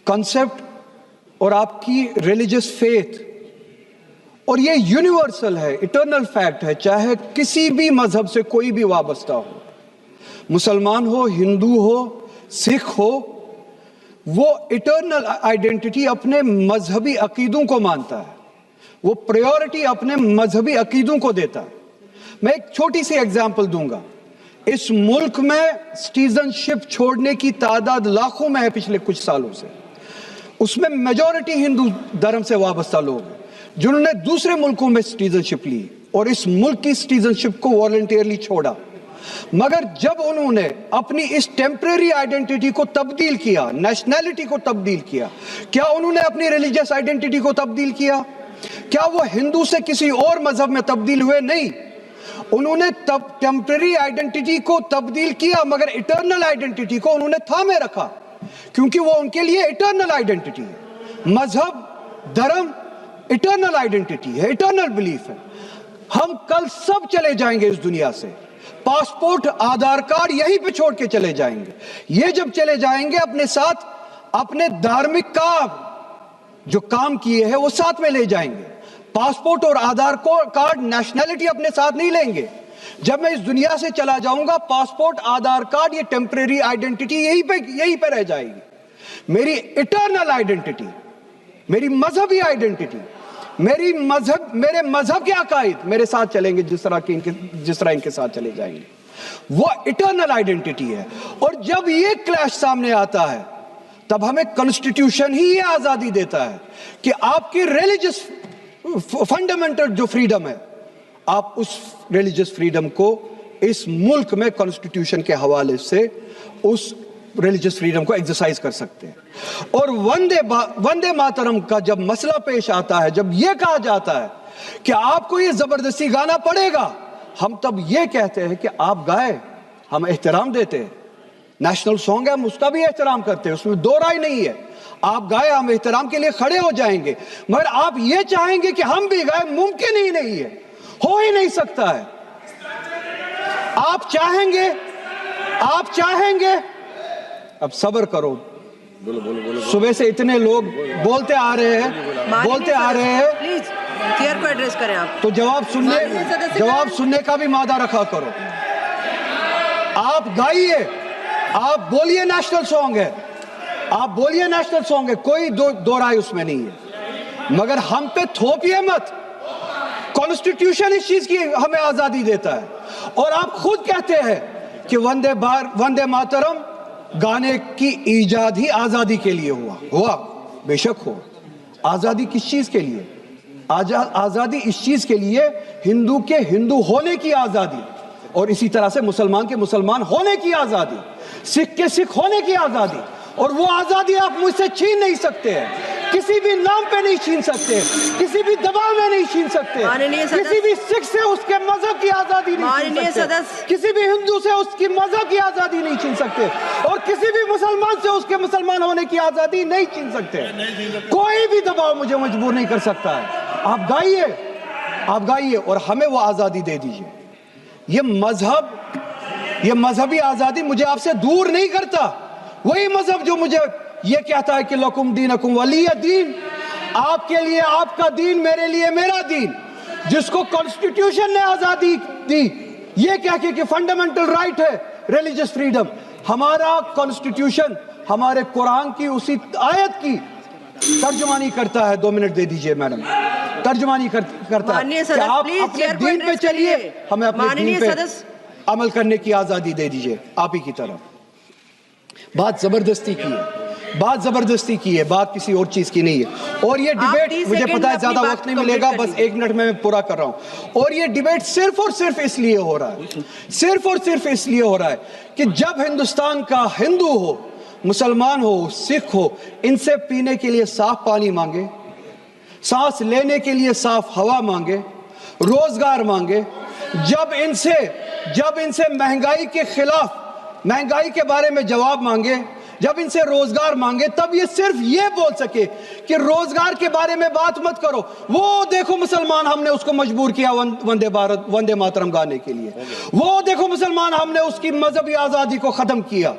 कॉन्सेप्ट और आपकी रिलीजियस फेथ, और ये यूनिवर्सल है, इटर्नल फैक्ट है। चाहे किसी भी मजहब से कोई भी वाबस्ता हो, मुसलमान हो, हिंदू हो, सिख हो, वो इटर्नल आइडेंटिटी अपने मजहबी अकीदों को मानता है, वो प्रायोरिटी अपने मजहबी अकीदों को देता है। मैं एक छोटी सी एग्जांपल दूंगा। इस मुल्क में सिटीजनशिप छोड़ने की तादाद लाखों में है पिछले कुछ सालों से। उसमें मेजॉरिटी हिंदू धर्म से वाबस्ता लोग हैं जिन्होंने दूसरे मुल्कों में सिटीजनशिप ली और इस मुल्क की सिटीजनशिप को वॉलंटियरली छोड़ा। मगर जब उन्होंने अपनी इस टेम्परेरी आइडेंटिटी को तब्दील किया, नेशनैलिटी को तब्दील किया, क्या उन्होंने अपनी रिलीजियस आइडेंटिटी को तब्दील किया? क्या वो हिंदू से किसी और मजहब में तब्दील हुए? नहीं, उन्होंने तब टेम्परेरी आइडेंटिटी को तब्दील किया, मगर इटर्नल आइडेंटिटी को उन्होंने थामे रखा, क्योंकि वो उनके लिए इटर्नल आइडेंटिटी है। मजहब, धर्म इटर्नल आइडेंटिटी है, इटर्नल बिलीफ है। हम कल सब चले जाएंगे इस दुनिया से, पासपोर्ट, आधार कार्ड यहीं पे छोड़ के चले जाएंगे। ये जब चले जाएंगे अपने साथ अपने धार्मिक काम जो काम किए हैं वो साथ में ले जाएंगे। पासपोर्ट और आधार कार्ड, नेशनैलिटी अपने साथ नहीं लेंगे। जब मैं इस दुनिया से चला जाऊंगा, पासपोर्ट, आधार कार्ड, ये टेम्परेरी आइडेंटिटी यहीं पे रह जाएगी। मेरी इटर्नल आइडेंटिटी, मेरी मजहबी आइडेंटिटी, मेरे मजहब के अकायद मेरे साथ चलेंगे, जिस तरह इनके साथ चले जाएंगे। वो इटर्नल आइडेंटिटी है। और जब ये क्लैश सामने आता है, तब हमें कॉन्स्टिट्यूशन ही ये आजादी देता है कि आपकी रिलीजियस फंडामेंटल जो फ्रीडम है, आप उस रिलीजियस फ्रीडम को इस मुल्क में कॉन्स्टिट्यूशन के हवाले से उस रिलीजियस फ्रीडम को एक्सरसाइज कर सकते हैं। और वंदे मातरम का जब मसला पेश आता है, जब यह कहा जाता है कि आपको यह जबरदस्ती गाना पड़ेगा, हम तब यह कहते हैं कि आप गाए, हम एहतराम देते हैं। नेशनल सॉन्ग है, हम उसका भी एहतराम करते हैं, उसमें दो राय नहीं है। आप गाए, हम एहतराम के लिए खड़े हो जाएंगे। मगर आप ये चाहेंगे कि हम भी गाए, मुमकिन ही नहीं है, हो ही नहीं सकता है। आप चाहेंगे, अब सब्र करो, सुबह से इतने लोग बोलते आ रहे हैं प्लीज चेयर को एड्रेस करें आप। तो जवाब सुनने का भी मादा रखा करो। आप गाइए, आप बोलिए नेशनल सॉन्ग है, आप बोलिए नेशनल सॉन्ग है, कोई दो राय उसमें नहीं है, मगर हम पे थोपिए मत। कॉन्स्टिट्यूशन इस चीज की हमें आजादी देता है और आप खुद कहते हैं कि वंदे मातरम गाने की इजाद ही आजादी के लिए हुआ बेशक हो। आजादी किस चीज के लिए? आजादी इस चीज के लिए हिंदू के हिंदू होने की आजादी, और इसी तरह से मुसलमान के मुसलमान होने की आजादी, सिख के सिख होने की आजादी, और वो आजादी आप मुझसे छीन नहीं सकते हैं, किसी भी नाम पे नहीं छीन सकते, किसी भी दबाव में नहीं छीन सकते, किसी भी सिख से उसके मजहब की आजादी नहीं छीन सकते, किसी भी हिंदू से उसकी मजहब की आजादी नहीं छीन सकते, और किसी भी मुसलमान से उसके मुसलमान होने की आजादी नहीं छीन सकते। कोई भी दबाव मुझे मजबूर नहीं कर सकता है। आप गाइए और हमें वो आजादी दे दीजिए। ये मजहबी आजादी मुझे आपसे दूर नहीं करता। वही मजहब जो मुझे ये कहता है कि लकुम दीनकुम वलिय दीन, आपके लिए आपका दीन, मेरे लिए मेरा दीन, जिसको कॉन्स्टिट्यूशन ने आजादी दी ये कह के कि फंडामेंटल राइट है रिलीजियस फ्रीडम। हमारा कॉन्स्टिट्यूशन हमारे कुरान की उसी आयत की तर्जुमानी करता है। 2 मिनट दे दीजिए मैडम। तर्जुमानी करता है कि आप अपने दीन पे चलिए, हमें अपने दीन पे अमल करने की आजादी दे दीजिए। आप ही की तरफ बात जबरदस्ती की है, बात किसी और चीज की नहीं है। और ये डिबेट, मुझे पता है ज्यादा वक्त नहीं मिलेगा, बस 1 मिनट में मैं पूरा कर रहा हूं। और ये डिबेट सिर्फ और सिर्फ इसलिए हो रहा है कि जब हिंदुस्तान का हिंदू हो, मुसलमान हो, सिख हो, इनसे पीने के लिए साफ पानी मांगे, सांस लेने के लिए साफ हवा मांगे, रोजगार मांगे, जब इनसे महंगाई के खिलाफ, महंगाई के बारे में जवाब मांगे, जब इनसे रोजगार मांगे, तब ये सिर्फ ये बोल सके कि रोजगार के बारे में बात मत करो। वो देखो मुसलमान, हमने उसको मजबूर किया वंदे मातरम गाने के लिए। वो देखो मुसलमान, हमने उसकी मजहबी आजादी को खत्म किया।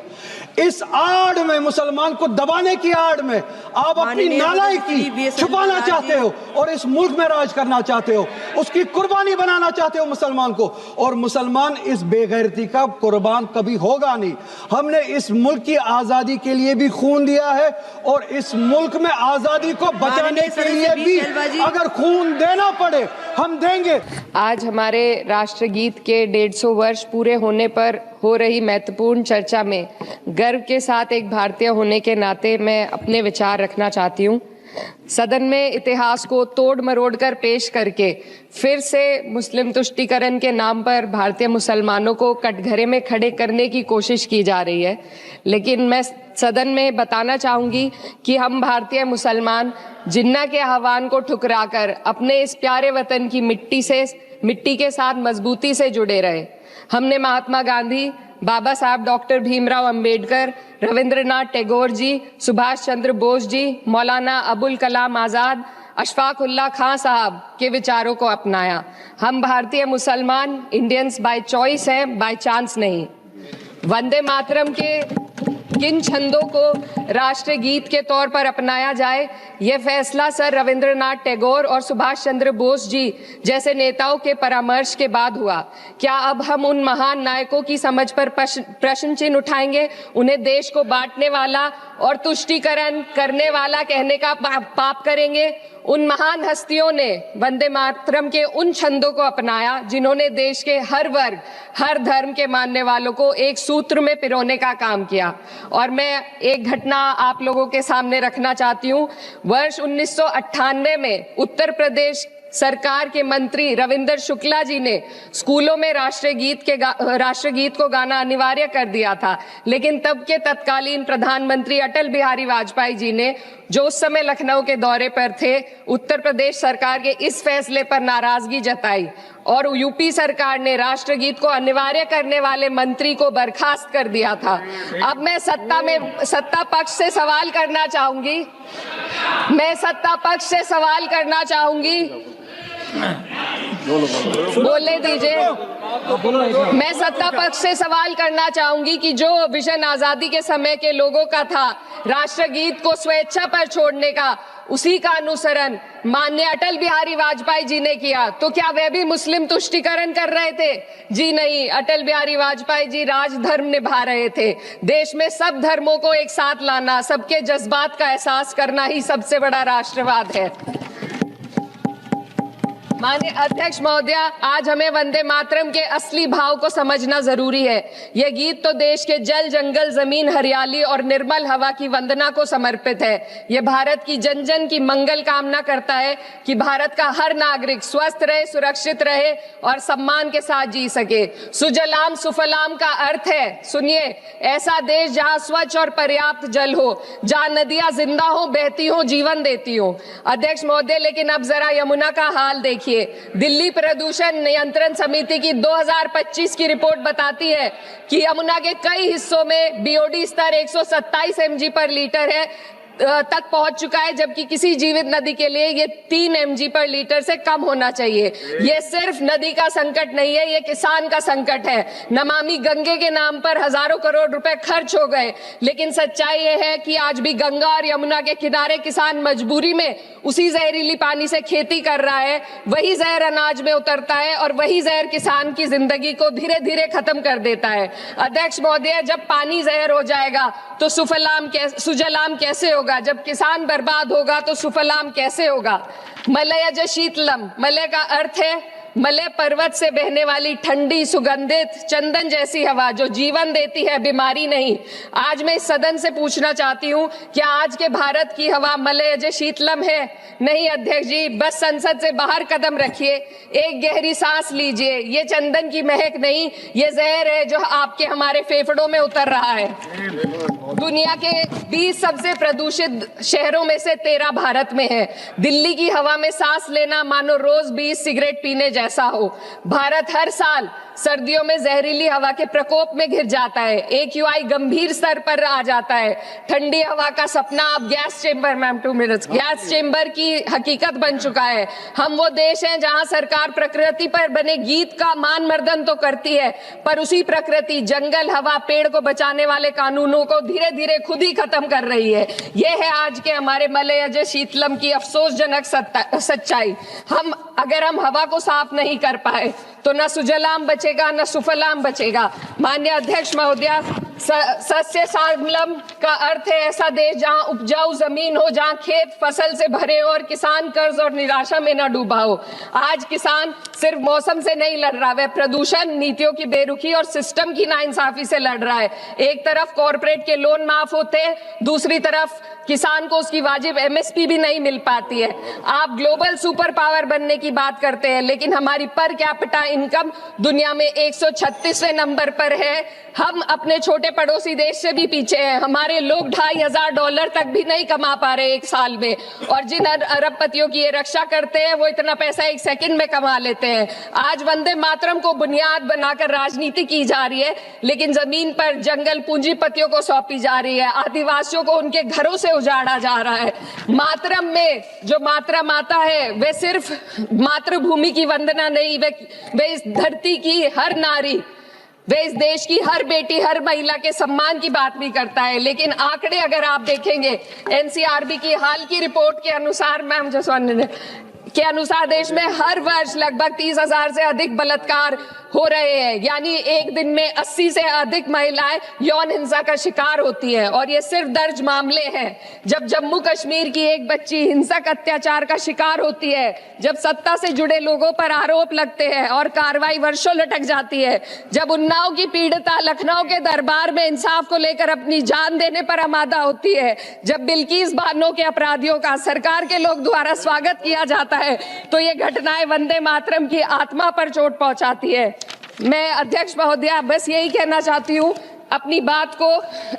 इस आड़ में, मुसलमान को दबाने की आड़ में आप अपनी नालायकी छुपाना चाहते हो और इस मुल्क में राज करना चाहते हो, उसकी कुर्बानी बनाना चाहते हो मुसलमान को। और मुसलमान इस बेगैरती का कुर्बान कभी होगा नहीं। हमने इस मुल्क की आजादी के लिए भी खून दिया है और इस मुल्क में आजादी को बचाने के लिए भी अगर खून देना पड़े हम देंगे। आज हमारे राष्ट्रगीत के 150 वर्ष पूरे होने पर हो रही महत्वपूर्ण चर्चा में गर्व के साथ एक भारतीय होने के नाते मैं अपने विचार रखना चाहती हूँ। सदन में इतिहास को तोड़ मरोड़ कर पेश करके फिर से मुस्लिम तुष्टीकरण के नाम पर भारतीय मुसलमानों को कटघरे में खड़े करने की कोशिश की जा रही है। लेकिन मैं सदन में बताना चाहूंगी कि हम भारतीय मुसलमान जिन्ना के आह्वान को ठुकराकर अपने इस प्यारे वतन की मिट्टी के साथ मजबूती से जुड़े रहे। हमने महात्मा गांधी, बाबा साहब डॉक्टर भीमराव अंबेडकर, रविंद्रनाथ टैगोर जी, सुभाष चंद्र बोस जी, मौलाना अबुल कलाम आजाद, अशफाक उल्लाह खां साहब के विचारों को अपनाया। हम भारतीय मुसलमान इंडियंस बाय चॉइस हैं, बाय चांस नहीं। वंदे मातरम के किन छंदों को राष्ट्रगीत के तौर पर अपनाया जाए, यह फैसला सर रविंद्रनाथ टैगोर और सुभाष चंद्र बोस जी जैसे नेताओं के परामर्श के बाद हुआ। क्या अब हम उन महान नायकों की समझ पर प्रश्न चिन्ह उठाएंगे? उन्हें देश को बांटने वाला और तुष्टीकरण करने वाला कहने का पाप करेंगे? उन महान हस्तियों ने वंदे मातरम के उन छंदों को अपनाया जिन्होंने देश के हर वर्ग, हर धर्म के मानने वालों को एक सूत्र में पिरोने का काम किया। और मैं एक घटना आप लोगों के सामने रखना चाहती हूँ। वर्ष 1998 में उत्तर प्रदेश सरकार के मंत्री रविंदर शुक्ला जी ने स्कूलों में राष्ट्रगीत को गाना अनिवार्य कर दिया था। लेकिन तब के तत्कालीन प्रधानमंत्री अटल बिहारी वाजपेयी जी ने, जो उस समय लखनऊ के दौरे पर थे, उत्तर प्रदेश सरकार के इस फैसले पर नाराजगी जताई और यूपी सरकार ने राष्ट्रगीत को अनिवार्य करने वाले मंत्री को बर्खास्त कर दिया था। अब मैं सत्ता पक्ष से सवाल करना चाहूंगी। बोलने दीजिए। मैं सत्ता पक्ष से सवाल करना चाहूंगी कि जो विजन आजादी के समय के लोगों का था राष्ट्रगीत को स्वेच्छा पर छोड़ने का, उसी का अनुसरण माननीय अटल बिहारी वाजपेयी जी ने किया, तो क्या वे भी मुस्लिम तुष्टीकरण कर रहे थे? जी नहीं, अटल बिहारी वाजपेयी जी राजधर्म निभा रहे थे। देश में सब धर्मों को एक साथ लाना, सबके जज्बात का एहसास करना ही सबसे बड़ा राष्ट्रवाद है। माननीय अध्यक्ष महोदय, आज हमें वंदे मातरम के असली भाव को समझना जरूरी है। यह गीत तो देश के जल, जंगल, जमीन, हरियाली और निर्मल हवा की वंदना को समर्पित है। यह भारत की जन जन की मंगल कामना करता है कि भारत का हर नागरिक स्वस्थ रहे, सुरक्षित रहे और सम्मान के साथ जी सके। सुजलाम सुफलाम का अर्थ है, सुनिए, ऐसा देश जहां स्वच्छ और पर्याप्त जल हो, जहां नदियां जिंदा हो, बहती हो, जीवन देती हो। अध्यक्ष महोदय, लेकिन अब जरा यमुना का हाल देखिए। दिल्ली प्रदूषण नियंत्रण समिति की 2025 की रिपोर्ट बताती है कि यमुना के कई हिस्सों में बीओडी स्तर 127 mg पर लीटर है तक पहुंच चुका है, जबकि किसी जीवित नदी के लिए ये 3 mg पर लीटर से कम होना चाहिए। ये सिर्फ नदी का संकट नहीं है, ये किसान का संकट है। नमामि गंगे के नाम पर हजारों करोड़ रुपए खर्च हो गए, लेकिन सच्चाई ये है कि आज भी गंगा और यमुना के किनारे किसान मजबूरी में उसी जहरीली पानी से खेती कर रहा है। वही जहर अनाज में उतरता है और वही जहर किसान की जिंदगी को धीरे धीरे खत्म कर देता है। अध्यक्ष महोदय, जब पानी जहर हो जाएगा तो सुजलाम कैसे होगा? जब किसान बर्बाद होगा तो सुफलाम कैसे होगा? मलयज शीतलम, मलय का अर्थ है मलय पर्वत से बहने वाली ठंडी, सुगंधित, चंदन जैसी हवा जो जीवन देती है, बीमारी नहीं। आज मैं इस सदन से पूछना चाहती हूँ, क्या आज के भारत की हवा मलयज शीतलम है? नहीं अध्यक्ष जी, बस संसद से बाहर कदम रखिए, एक गहरी सांस लीजिए। ये चंदन की महक नहीं, ये जहर है जो आपके हमारे फेफड़ों में उतर रहा है। दुनिया के 20 सबसे प्रदूषित शहरों में से 13 भारत में है। दिल्ली की हवा में सांस लेना मानो रोज 20 सिगरेट पीने जैसा हो। भारत हर साल सर्दियों में जहरीली हवा के प्रकोप में घिर जाता है। AQI गंभीर स्तर पर आ जाता है। ठंडी हवा का सपना अब gas chamber, ma'am 2 minutes, gas chamber की हकीकत बन चुका है। हम वो देश हैं जहां सरकार प्रकृति पर बने गीत का मान मर्दन तो करती है, पर उसी प्रकृति, जंगल, हवा, पेड़ को बचाने वाले कानूनों को धीरे धीरे खुद ही खत्म कर रही है। ये है आज के हमारे मलयज शीतलम की अफसोसजनक सच्चाई। अगर हम हवा को साफ नहीं कर पाए तो न सुजलाम बचेगा, न सुफलाम बचेगा। माननीय अध्यक्ष महोदय, सस्य श्यामलम का अर्थ है ऐसा देश जहां उपजाऊ जमीन हो, जहां खेत फसल से भरे हो और किसान कर्ज और निराशा में न डूबा हो। आज किसान सिर्फ मौसम से नहीं लड़ रहा, वह प्रदूषण, नीतियों की बेरुखी और सिस्टम की नाइंसाफी से लड़ रहा है। एक तरफ कॉर्पोरेट के लोन माफ होते हैं, दूसरी तरफ किसान को उसकी वाजिब MSP भी नहीं मिल पाती है। आप ग्लोबल सुपर पावर बनने की बात करते हैं, लेकिन हमारी पर कैपिटा इनकम दुनिया में 136वें नंबर पर है। हम अपने छोटे पड़ोसी देश से भी पीछे हैं। हमारे लोग $2,500 तक भी नहीं कमा पा रहे एक साल में, और जिन अरबपतियों की ये रक्षा करते हैं वो इतना पैसा एक सेकंड में कमा लेते हैं। आज वंदे मातरम को बुनियाद बनाकर राजनीति की जा रही है, लेकिन जमीन पर जंगल पूंजीपतियों को सौंपी जा रही है। आदिवासियों को उनके घरों से उजाड़ा जा रहा है। मातरम में जो मात्रा माता है वे सिर्फ मातृभूमि की वंदना नहीं, वे इस धरती की हर नारी, वे इस देश की हर बेटी, हर महिला के सम्मान की बात भी करता है। लेकिन आंकड़े अगर आप देखेंगे, NCRB की हाल की रिपोर्ट के अनुसार, मैम जसवंत के अनुसार देश में हर वर्ष लगभग 30,000 से अधिक बलात्कार हो रहे हैं। यानी एक दिन में 80 से अधिक महिलाएं यौन हिंसा का शिकार होती हैं, और ये सिर्फ दर्ज मामले हैं। जब जम्मू कश्मीर की एक बच्ची हिंसक अत्याचार का शिकार होती है, जब सत्ता से जुड़े लोगों पर आरोप लगते हैं और कार्रवाई वर्षों लटक जाती है, जब उन्नाव की पीड़िता लखनऊ के दरबार में इंसाफ को लेकर अपनी जान देने पर आमादा होती है, जब बिल्किस बानो के अपराधियों का सरकार के लोग द्वारा स्वागत किया जाता है, तो ये घटनाएं वंदे मातरम की आत्मा पर चोट पहुंचाती है। मैं अध्यक्ष महोदया बस यही कहना चाहती हूँ अपनी बात को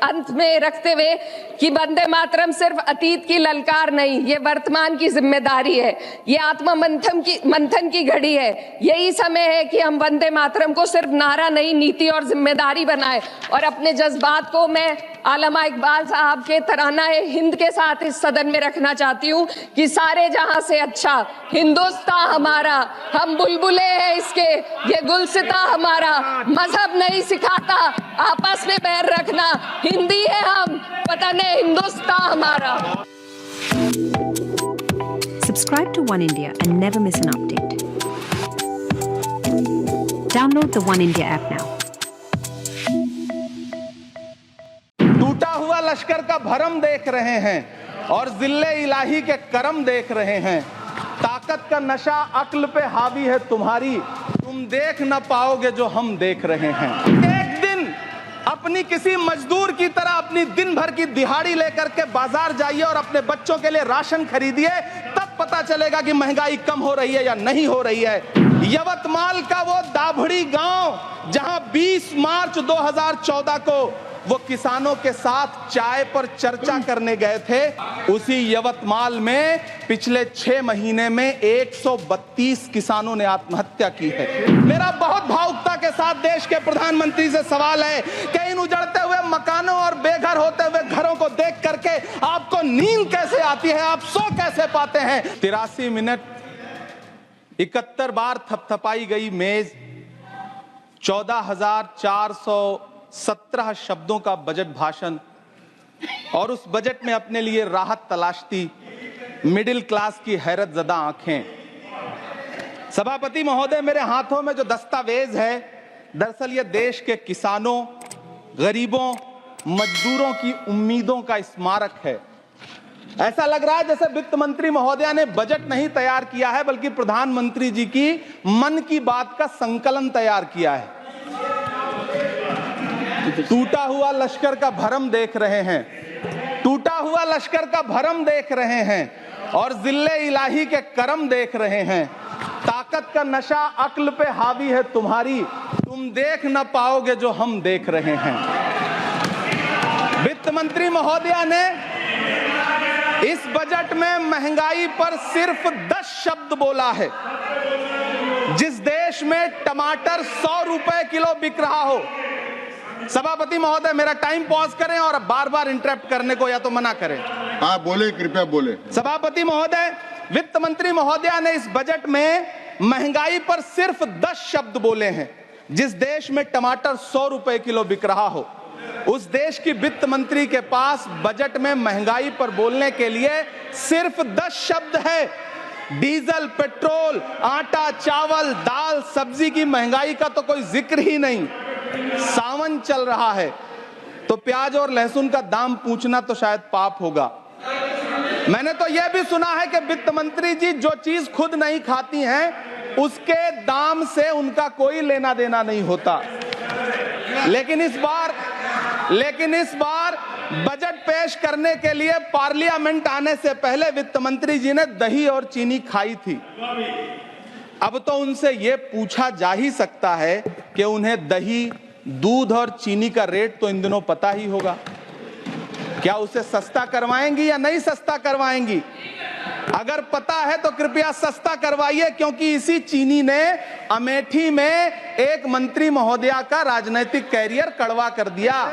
अंत में रखते हुए कि वंदे मातरम सिर्फ अतीत की ललकार नहीं, ये वर्तमान की जिम्मेदारी है। ये आत्म मंथन की घड़ी है। यही समय है कि हम वंदे मातरम को सिर्फ नारा नहीं, नीति और जिम्मेदारी बनाएं। और अपने जज्बात को मैं आलमा इकबाल साहब के तराना-ए हिंद के साथ इस सदन में रखना चाहती हूँ कि सारे जहां से अच्छा हिंदुस्तान हमारा, हम बुलबुले हैं इसके, ये गुलसिता हमारा, मजहब नहीं सिखाता आपस में बैर रखना, हिंदी है हम, वतन है हिंदुस्तान हमारा। Subscribe to One India and never miss an update. Download the One India app now. टूटा हुआ लश्कर का भरम देख रहे हैं और जिल्ले इलाही के करम देख रहे हैं। ताकत का नशा अक्ल पे हावी है तुम्हारी, तुम देख न पाओगे जो हम देख रहे हैं। एक दिन अपनी किसी मजदूर की तरह अपनी दिन भर की दिहाड़ी लेकर के बाजार जाइए और अपने बच्चों के लिए राशन खरीदिए, तब पता चलेगा कि महंगाई कम हो रही है या नहीं हो रही है। यवतमाल का वो दाभड़ी गांव जहां 20 मार्च 2014 को वो किसानों के साथ चाय पर चर्चा करने गए थे, उसी यवतमाल में पिछले 6 महीने में 132 किसानों ने आत्महत्या की है। मेरा बहुत भावुकता के साथ देश के प्रधानमंत्री से सवाल है कि इन उजड़ते हुए मकानों और बेघर होते हुए घरों को देख करके आपको नींद कैसे आती है, आप सो कैसे पाते हैं? 83 मिनट 71 बार थपथपाई गई मेज, 14,417 शब्दों का बजट भाषण और उस बजट में अपने लिए राहत तलाशती मिडिल क्लास की हैरत ज़दा आंखें। सभापति महोदय, मेरे हाथों में जो दस्तावेज है, दरअसल ये देश के किसानों, गरीबों, मजदूरों की उम्मीदों का स्मारक है। ऐसा लग रहा है जैसे वित्त मंत्री महोदया ने बजट नहीं तैयार किया है, बल्कि प्रधानमंत्री जी की मन की बात का संकलन तैयार किया है। टूटा हुआ लश्कर का भरम देख रहे हैं, टूटा हुआ लश्कर का भरम देख रहे हैं और जिल्ले इलाही के करम देख रहे हैं। ताकत का नशा अक्ल पे हावी है तुम्हारी, तुम देख न पाओगे जो हम देख रहे हैं। वित्त मंत्री महोदया ने इस बजट में महंगाई पर सिर्फ 10 शब्द बोला है। जिस देश में टमाटर 100 रुपए किलो बिक रहा हो, सभापति महोदय मेरा टाइम पॉज करें और बार बार इंटरप्ट करने को या तो मना करें। हाँ बोले, कृपया बोले। सभापति महोदय, वित्त मंत्री महोदया ने इस बजट में महंगाई पर सिर्फ 10 शब्द बोले हैं। जिस देश में टमाटर 100 रुपए किलो बिक रहा हो, उस देश की वित्त मंत्री के पास बजट में महंगाई पर बोलने के लिए सिर्फ 10 शब्द है। डीजल, पेट्रोल, आटा, चावल, दाल, सब्जी की महंगाई का तो कोई जिक्र ही नहीं। सावन चल रहा है तो प्याज और लहसुन का दाम पूछना तो शायद पाप होगा। मैंने तो यह भी सुना है कि वित्त मंत्री जी जो चीज खुद नहीं खाती हैं, उसके दाम से उनका कोई लेना देना नहीं होता। लेकिन इस बार बजट पेश करने के लिए पार्लियामेंट आने से पहले वित्त मंत्री जी ने दही और चीनी खाई थी। अब तो उनसे यह पूछा जा ही सकता है कि उन्हें दही, दूध और चीनी का रेट तो इन दिनों पता ही होगा। क्या उसे सस्ता करवाएंगी या नहीं सस्ता करवाएंगी? अगर पता है तो कृपया सस्ता करवाइए, क्योंकि इसी चीनी ने अमेठी में एक मंत्री महोदया का राजनीतिक कैरियर कड़वा कर दिया।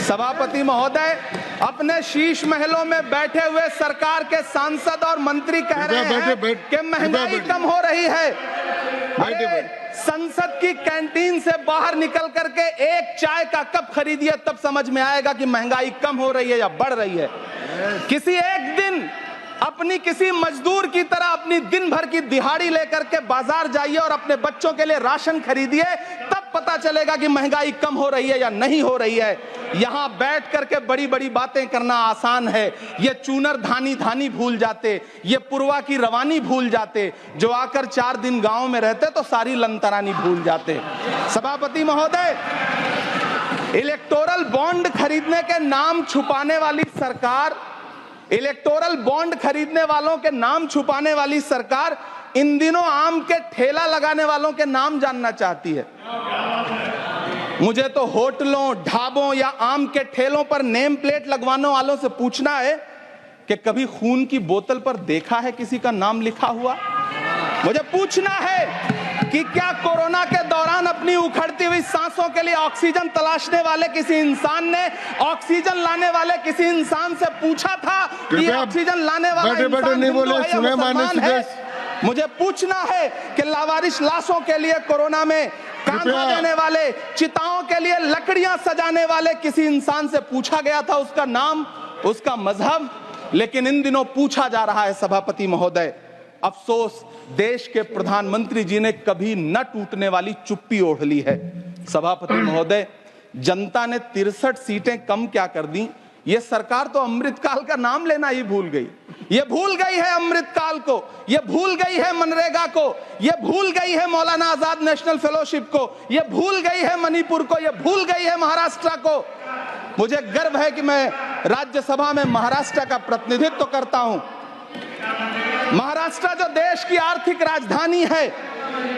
सभापति महोदय, अपने शीश महलों में बैठे हुए सरकार के सांसद और मंत्री कह रहे हैं कि महंगाई कम हो रही है। संसद की कैंटीन से बाहर निकल करके एक चाय का कप खरीदिए, तब समझ में आएगा कि महंगाई कम हो रही है या बढ़ रही है। किसी एक दिन अपनी किसी मजदूर की तरह अपनी दिन भर की दिहाड़ी लेकर के बाजार जाइए और अपने बच्चों के लिए राशन खरीदिए, तब पता चलेगा कि महंगाई कम हो रही है या नहीं हो रही है। यहां बैठ करके बड़ी बड़ी बातें करना आसान है। ये चूनर धानी भूल जाते, ये पुरवा की रवानी भूल जाते, जो आकर 4 दिन गांव में रहते तो सारी लंतरानी भूल जाते। सभापति महोदय, इलेक्टोरल बॉन्ड खरीदने के नाम छुपाने वाली सरकार, इलेक्टोरल बॉन्ड खरीदने वालों के नाम छुपाने वाली सरकार इन दिनों आम के ठेला लगाने वालों के नाम जानना चाहती है। मुझे तो होटलों, ढाबों या आम के ठेलों पर नेम प्लेट लगवाने वालों से पूछना है कि कभी खून की बोतल पर देखा है किसी का नाम लिखा हुआ? मुझे पूछना है कि क्या कोरोना के दौरान अपनी उखड़ती हुई सांसों के लिए ऑक्सीजन तलाशने वाले किसी इंसान ने ऑक्सीजन लाने वाले किसी इंसान से पूछा था कि ऑक्सीजन लाने वाला इंसान हिंदू है या मुसलमान है? मुझे पूछना है कि लावारिश लाशों के लिए कोरोना में कांधा देने वाले, चिताओं के लिए लकड़ियां सजाने वाले किसी इंसान से पूछा गया था उसका नाम, उसका मजहब? लेकिन इन दिनों पूछा जा रहा है सभापति महोदय। अफसोस देश के प्रधानमंत्री जी ने कभी न टूटने वाली चुप्पी ओढ़ ली है। सभापति महोदय, जनता ने 63 सीटें कम क्या कर दी, ये सरकार तो अमृतकाल का नाम लेना ही भूल गई। ये भूल गई है अमृतकाल को, ये भूल गई है मनरेगा को, ये भूल गई है मौलाना आजाद नेशनल फेलोशिप को, ये भूल गई है मणिपुर को, ये भूल गई है महाराष्ट्र को। मुझे गर्व है कि मैं राज्यसभा में महाराष्ट्र का प्रतिनिधित्व करता हूं। महाराष्ट्र जो देश की आर्थिक राजधानी है,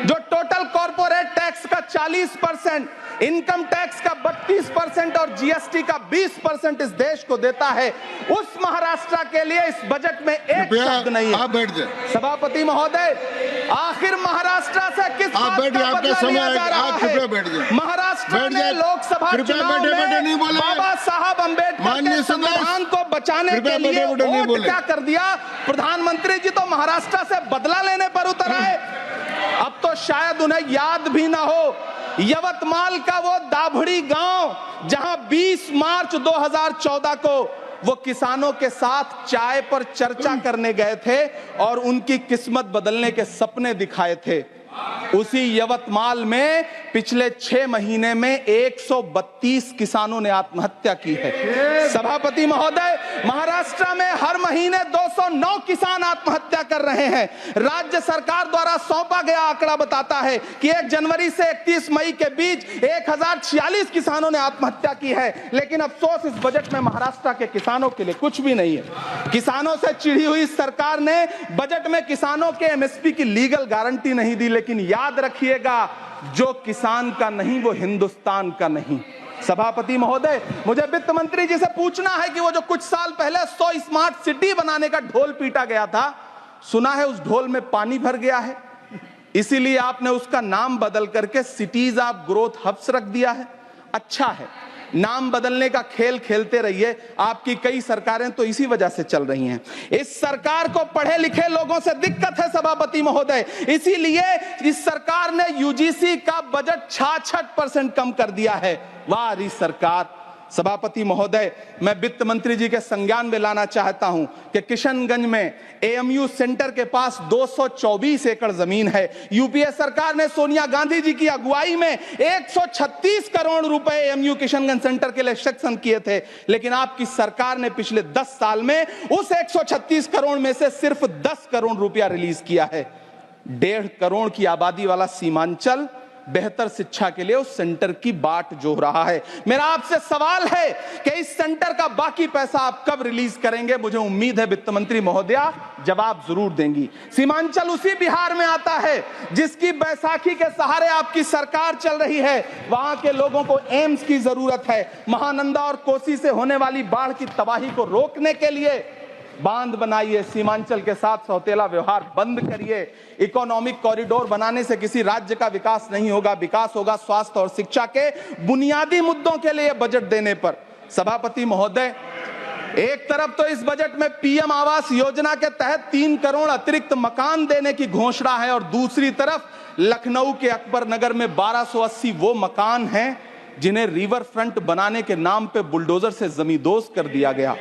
जो टोटल कॉर्पोरेट टैक्स का 40%, इनकम टैक्स का 32% और जीएसटी का 20% इस देश को देता है, उस महाराष्ट्र के लिए इस बजट में एक शब्द नहीं है। आप बैठ जाए सभापति महोदय, आखिर महाराष्ट्र से किस बात का बदला लिया जा रहा है? महाराष्ट्र ने लोकसभा चुनाव में बाबा साहब अम्बेडकर के संविधान को बचाने के लिए वोट क्या कर दिया? प्रधानमंत्री जी तो महाराष्ट्र से बदला लेने पर उतर आए। अब तो शायद उन्हें याद भी ना हो यवतमाल का वो दाभड़ी गांव जहां 20 मार्च 2014 को वो किसानों के साथ चाय पर चर्चा करने गए थे और उनकी किस्मत बदलने के सपने दिखाए थे। उसी यवतमाल में पिछले 6 महीने में 132 किसानों ने आत्महत्या की है। सभापति महोदय, महाराष्ट्र में हर महीने 209 किसान आत्महत्या कर रहे हैं। राज्य सरकार द्वारा सौंपा गया आंकड़ा बताता है कि 1 जनवरी से 31 मई के बीच 1046 किसानों ने आत्महत्या की है। लेकिन अफसोस, इस बजट में महाराष्ट्र के किसानों के लिए कुछ भी नहीं है। किसानों से चिढ़ी हुई सरकार ने बजट में किसानों के एमएसपी की लीगल गारंटी नहीं दी। लेकिन याद रखिएगा, जो किसान का नहीं वो हिंदुस्तान का नहीं। सभापति महोदय, मुझे वित्त मंत्री जी से पूछना है कि वो जो कुछ साल पहले 100 स्मार्ट सिटी बनाने का ढोल पीटा गया था, सुना है उस ढोल में पानी भर गया है, इसीलिए आपने उसका नाम बदल करके सिटीज ऑफ ग्रोथ हब्स रख दिया है। अच्छा है, नाम बदलने का खेल खेलते रहिए, आपकी कई सरकारें तो इसी वजह से चल रही हैं। इस सरकार को पढ़े लिखे लोगों से दिक्कत है सभापति महोदय, इसीलिए इस सरकार ने यूजीसी का बजट 66% कम कर दिया है। वाह इस सरकार। सभापति महोदय, मैं वित्त मंत्री जी के संज्ञान में लाना चाहता हूं कि किशनगंज में एएमयू सेंटर के पास 224 एकड़ जमीन है। यूपीए सरकार ने सोनिया गांधी जी की अगुवाई में 136 करोड़ रुपए एएमयू किशनगंज सेंटर के लिए सेक्शन किए थे। लेकिन आपकी सरकार ने पिछले 10 साल में उस 136 करोड़ में से सिर्फ 10 करोड़ रुपया रिलीज किया है। 1.5 करोड़ की आबादी वाला सीमांचल बेहतर शिक्षा के लिए उस सेंटर की बाट जोह रहा है। मेरा आपसे सवाल है कि इस सेंटर का बाकी पैसा आप कब रिलीज करेंगे? मुझे उम्मीद है वित्त मंत्री महोदया जवाब जरूर देंगी। सीमांचल उसी बिहार में आता है जिसकी बैसाखी के सहारे आपकी सरकार चल रही है। वहां के लोगों को एम्स की जरूरत है। महानंदा और कोसी से होने वाली बाढ़ की तबाही को रोकने के लिए बांध बनाइए, सीमांचल के साथ सौतेला व्यवहार बंद करिए। इकोनॉमिक कॉरिडोर बनाने से किसी राज्य का विकास नहीं होगा, विकास होगा स्वास्थ्य और शिक्षा के बुनियादी मुद्दों के लिए बजट देने पर। सभापति महोदय, एक तरफ तो इस बजट में पीएम आवास योजना के तहत 3 करोड़ अतिरिक्त मकान देने की घोषणा है और दूसरी तरफ लखनऊ के अकबर नगर में 1280 वो मकान हैं जिन्हें रिवर फ्रंट बनाने के नाम पे बुलडोजर से जमींदोज कर दिया गया।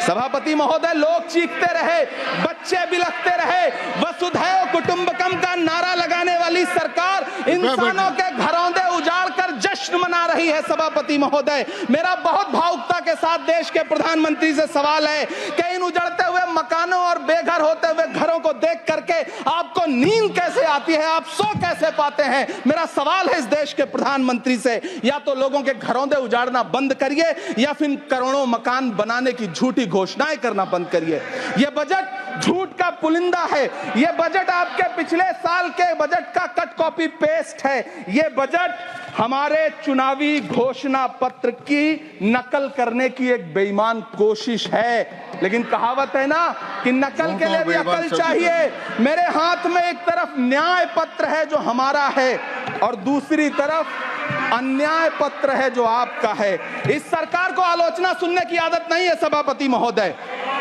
सभापति महोदय, लोग चीखते रहे, बच्चे बिलखते रहे, वसुधैव कुटुंबकम का नारा लगाने वाली सरकार इंसानों के घरौंदे उजाड़ कर जश्न मना रही है। सभापति महोदय, मेरा बहुत भावुकता के साथ देश के प्रधानमंत्री से सवाल है कि इन उजड़ते हुए मकानों और बेघर होते हुए घरों को देख करके आपको नींद कैसे आती है, आप सो कैसे पाते हैं? मेरा सवाल है इस देश के प्रधानमंत्री से, या तो लोगों के घरौंदे उजाड़ना बंद करिए या फिर करोड़ों मकान बनाने की झूठी घोषणाएं करना बंद करिए। यह बजट झूठ का पुलिंदा है। यह बजट आपके पिछले साल के बजट का कट कॉपी पेस्ट है। यह बजट हमारे चुनावी घोषणा पत्र की नकल करने की एक बेईमान कोशिश है। लेकिन कहावत है ना कि नकल के लिए भी अकल चाहिए। मेरे हाथ में एक तरफ न्याय पत्र है जो हमारा है और दूसरी तरफ अन्याय पत्र है जो आपका है। इस सरकार को आलोचना सुनने की आदत नहीं है सभापति महोदय।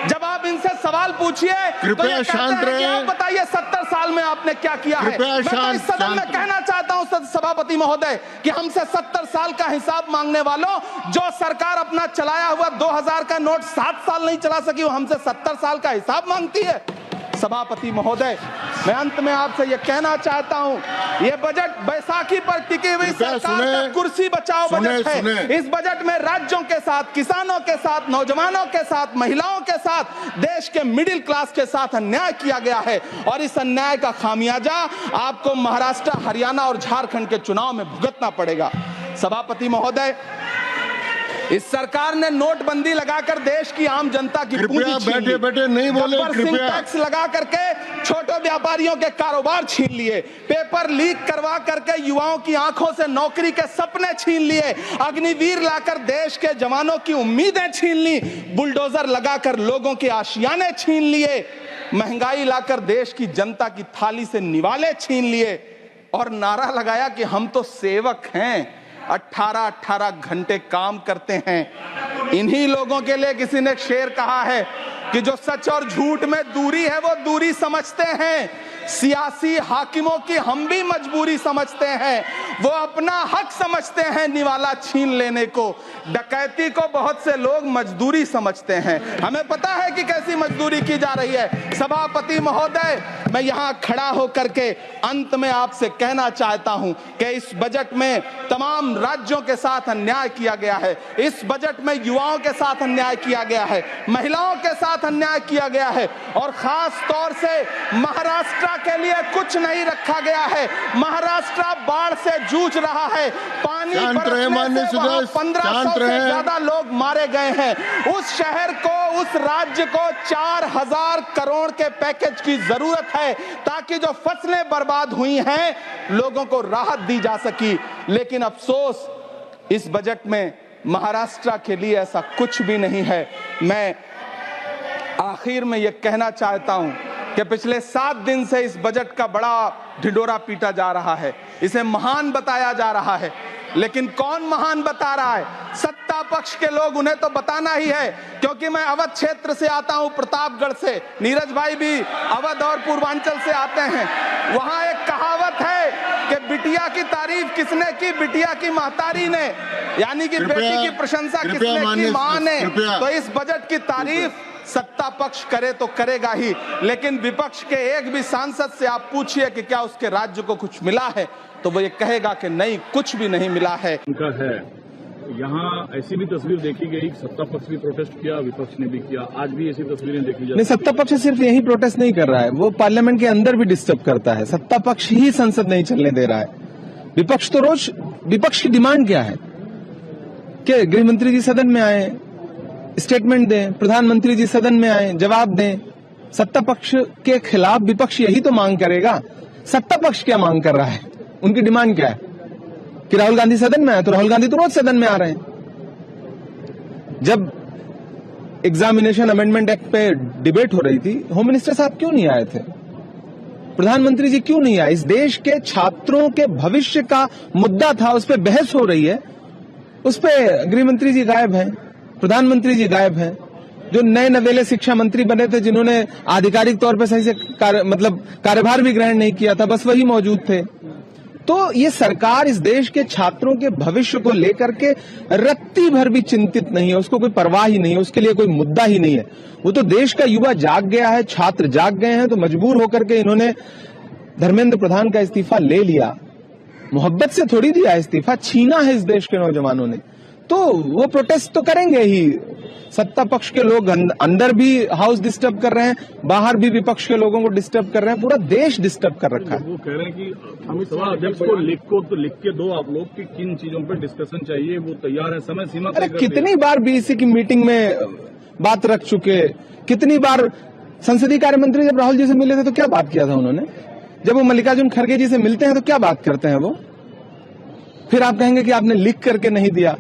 जब आप इनसे सवाल पूछिए तो ये कहते हैं कि आप बताइए 70 साल में आपने क्या किया है। मैं तो इस सदन में कहना चाहता हूं सभापति महोदय कि हमसे 70 साल का हिसाब मांगने वालों, जो सरकार अपना चलाया हुआ 2000 का नोट 7 साल नहीं चला सकी, वो हमसे 70 साल का हिसाब मांगती है। सभापति महोदय, मैं अंत में आपसे यह कहना चाहता हूं, यह बजट बैसाखी पर टिकी हुई सरकार का कुर्सी बचाओ बजट है। इस बजट में राज्यों के साथ, किसानों के साथ, नौजवानों के साथ, महिलाओं के साथ, देश के मिडिल क्लास के साथ अन्याय किया गया है और इस अन्याय का खामियाजा आपको महाराष्ट्र, हरियाणा और झारखंड के चुनाव में भुगतना पड़ेगा। सभापति महोदय, इस सरकार ने नोटबंदी लगाकर देश की आम जनता की पूंजी छीन ली। बैठे नहीं बोले, कृपया टैक्स लगा करके छोटे व्यापारियों के कारोबार छीन लिए, पेपर लीक करवा करके युवाओं की आंखों से नौकरी के सपने छीन लिए, अग्निवीर लाकर देश के जवानों की उम्मीदें छीन ली, बुलडोजर लगाकर लोगों के आशियाने छीन लिए, महंगाई लाकर देश की जनता की थाली से निवाले छीन लिए और नारा लगाया कि हम तो सेवक हैं, 18-18 घंटे काम करते हैं। इन्हीं लोगों के लिए किसी ने शेर कहा है कि जो सच और झूठ में दूरी है वो दूरी समझते हैं, सियासी हाकिमों की हम भी मजबूरी समझते हैं, वो अपना हक समझते हैं निवाला छीन लेने को, डकैती को बहुत से लोग मजदूरी समझते हैं। हमें पता है कि कैसी मजदूरी की जा रही है। सभापति महोदय, मैं यहां खड़ा होकर के अंत में आपसे कहना चाहता हूं कि इस बजट में तमाम राज्यों के साथ अन्याय किया गया है, इस बजट में युवाओं के साथ अन्याय किया गया है, महिलाओं के साथ अन्याय किया गया है और खास तौर से महाराष्ट्र के लिए कुछ नहीं रखा गया है। महाराष्ट्र बाढ़ से जूझ रहा है, पानी बरसने से वहां 1500 से ज्यादा लोग मारे गए हैं। उस शहर को, उस राज्य को 4000 करोड़ के पैकेज की जरूरत है ताकि जो फसलें बर्बाद हुई हैं लोगों को राहत दी जा सकी। लेकिन अफसोस, इस बजट में महाराष्ट्र के लिए ऐसा कुछ भी नहीं है। मैं आखिर में यह कहना चाहता हूं कि पिछले 7 दिन से इस बजट का बड़ा ढिंढोरा पीटा जा रहा है, इसे महान बताया जा रहा है, लेकिन कौन महान बता रहा है? सत्ता पक्ष के लोग, उन्हें तो बताना ही है। क्योंकि मैं अवध क्षेत्र से आता हूं, प्रतापगढ़ से, नीरज भाई भी अवध और पूर्वांचल से आते हैं। वहां एक कहावत है कि बिटिया की तारीफ किसने की? बिटिया की महतारी ने, यानी कि बेटी की प्रशंसा किसने की? मां ने। तो इस बजट की तारीफ सत्ता पक्ष करे तो करेगा ही, लेकिन विपक्ष के एक भी सांसद से आप पूछिए कि क्या उसके राज्य को कुछ मिला है, तो वो ये कहेगा कि नहीं, कुछ भी नहीं मिला है। उनका है। यहाँ ऐसी भी तस्वीर देखी गई, सत्ता पक्ष भी प्रोटेस्ट किया, विपक्ष ने भी किया, आज भी ऐसी तस्वीरें देखी जा रही। सत्ता पक्ष सिर्फ यही प्रोटेस्ट नहीं कर रहा है, वो पार्लियामेंट के अंदर भी डिस्टर्ब करता है। सत्ता पक्ष ही संसद नहीं चलने दे रहा है। विपक्ष तो रोज, विपक्ष की डिमांड क्या है कि गृह मंत्री जी सदन में आए, स्टेटमेंट दें, प्रधानमंत्री जी सदन में आए, जवाब दें। सत्ता पक्ष के खिलाफ विपक्ष यही तो मांग करेगा। सत्ता पक्ष क्या मांग कर रहा है? उनकी डिमांड क्या है कि राहुल गांधी सदन में आए, तो राहुल गांधी तो रोज सदन में आ रहे हैं। जब एग्जामिनेशन अमेंडमेंट एक्ट पे डिबेट हो रही थी, होम मिनिस्टर साहब क्यों नहीं आए थे? प्रधानमंत्री जी क्यों नहीं आए? इस देश के छात्रों के भविष्य का मुद्दा था, उस पर बहस हो रही है, उस पर गृह मंत्री जी गायब हैं, प्रधानमंत्री जी गायब हैं। जो नए नवेले शिक्षा मंत्री बने थे, जिन्होंने आधिकारिक तौर पर सही से कार्यभार भी ग्रहण नहीं किया था, बस वही मौजूद थे। तो ये सरकार इस देश के छात्रों के भविष्य को लेकर के रत्ती भर भी चिंतित नहीं है, उसको कोई परवाह ही नहीं है, उसके लिए कोई मुद्दा ही नहीं है। वो तो देश का युवा जाग गया है, छात्र जाग गए हैं, तो मजबूर होकर के इन्होंने धर्मेंद्र प्रधान का इस्तीफा ले लिया। मोहब्बत से थोड़ी दिया इस्तीफा, छीना है इस देश के नौजवानों ने, तो वो प्रोटेस्ट तो करेंगे ही। सत्ता पक्ष के लोग अंदर भी हाउस डिस्टर्ब कर रहे हैं, बाहर भी विपक्ष के लोगों को डिस्टर्ब कर रहे हैं, पूरा देश डिस्टर्ब कर रखा है। वो कह रहे हैं कि अमित शाह अध्यक्ष को लिख के दो आप लोग कि किन चीजों पर डिस्कशन चाहिए, वो तैयार है, समय सीमा। अरे कितनी बार बीसी की मीटिंग में बात रख चुके, कितनी बार संसदीय कार्य मंत्री जब राहुल जी से मिले थे तो क्या बात किया था उन्होंने? जब वो मल्लिकार्जुन खड़गे जी से मिलते हैं तो क्या बात करते हैं? वो फिर आप कहेंगे कि आपने लिख करके नहीं दिया।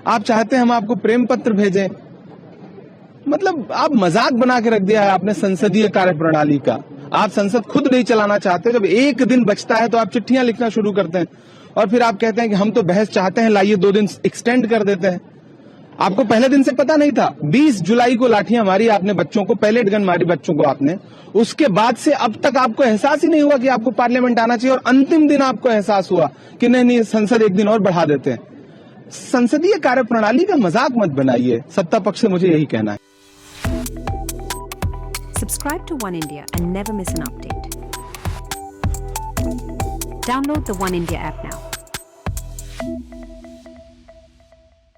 आप चाहते हैं हम आपको प्रेम पत्र भेजें। मतलब आप मजाक बना के रख दिया है आपने संसदीय कार्यप्रणाली का। आप संसद खुद नहीं चलाना चाहते। जब एक दिन बचता है तो आप चिट्ठियां लिखना शुरू करते हैं और फिर आप कहते हैं कि हम तो बहस चाहते हैं, लाइए 2 दिन एक्सटेंड कर देते हैं। आपको पहले दिन से पता नहीं था? 20 जुलाई को लाठियां मारी आपने बच्चों को, पैलेट गन मारी बच्चों को आपने। उसके बाद से अब तक आपको एहसास ही नहीं हुआ कि आपको पार्लियामेंट आना चाहिए और अंतिम दिन आपको एहसास हुआ कि नहीं संसद एक दिन और बढ़ा देते हैं। संसदीय कार्यप्रणाली का मजाक मत बनाइए। सत्ता पक्ष से मुझे यही कहना है। Subscribe to One India and never miss an update. Download the One India app now.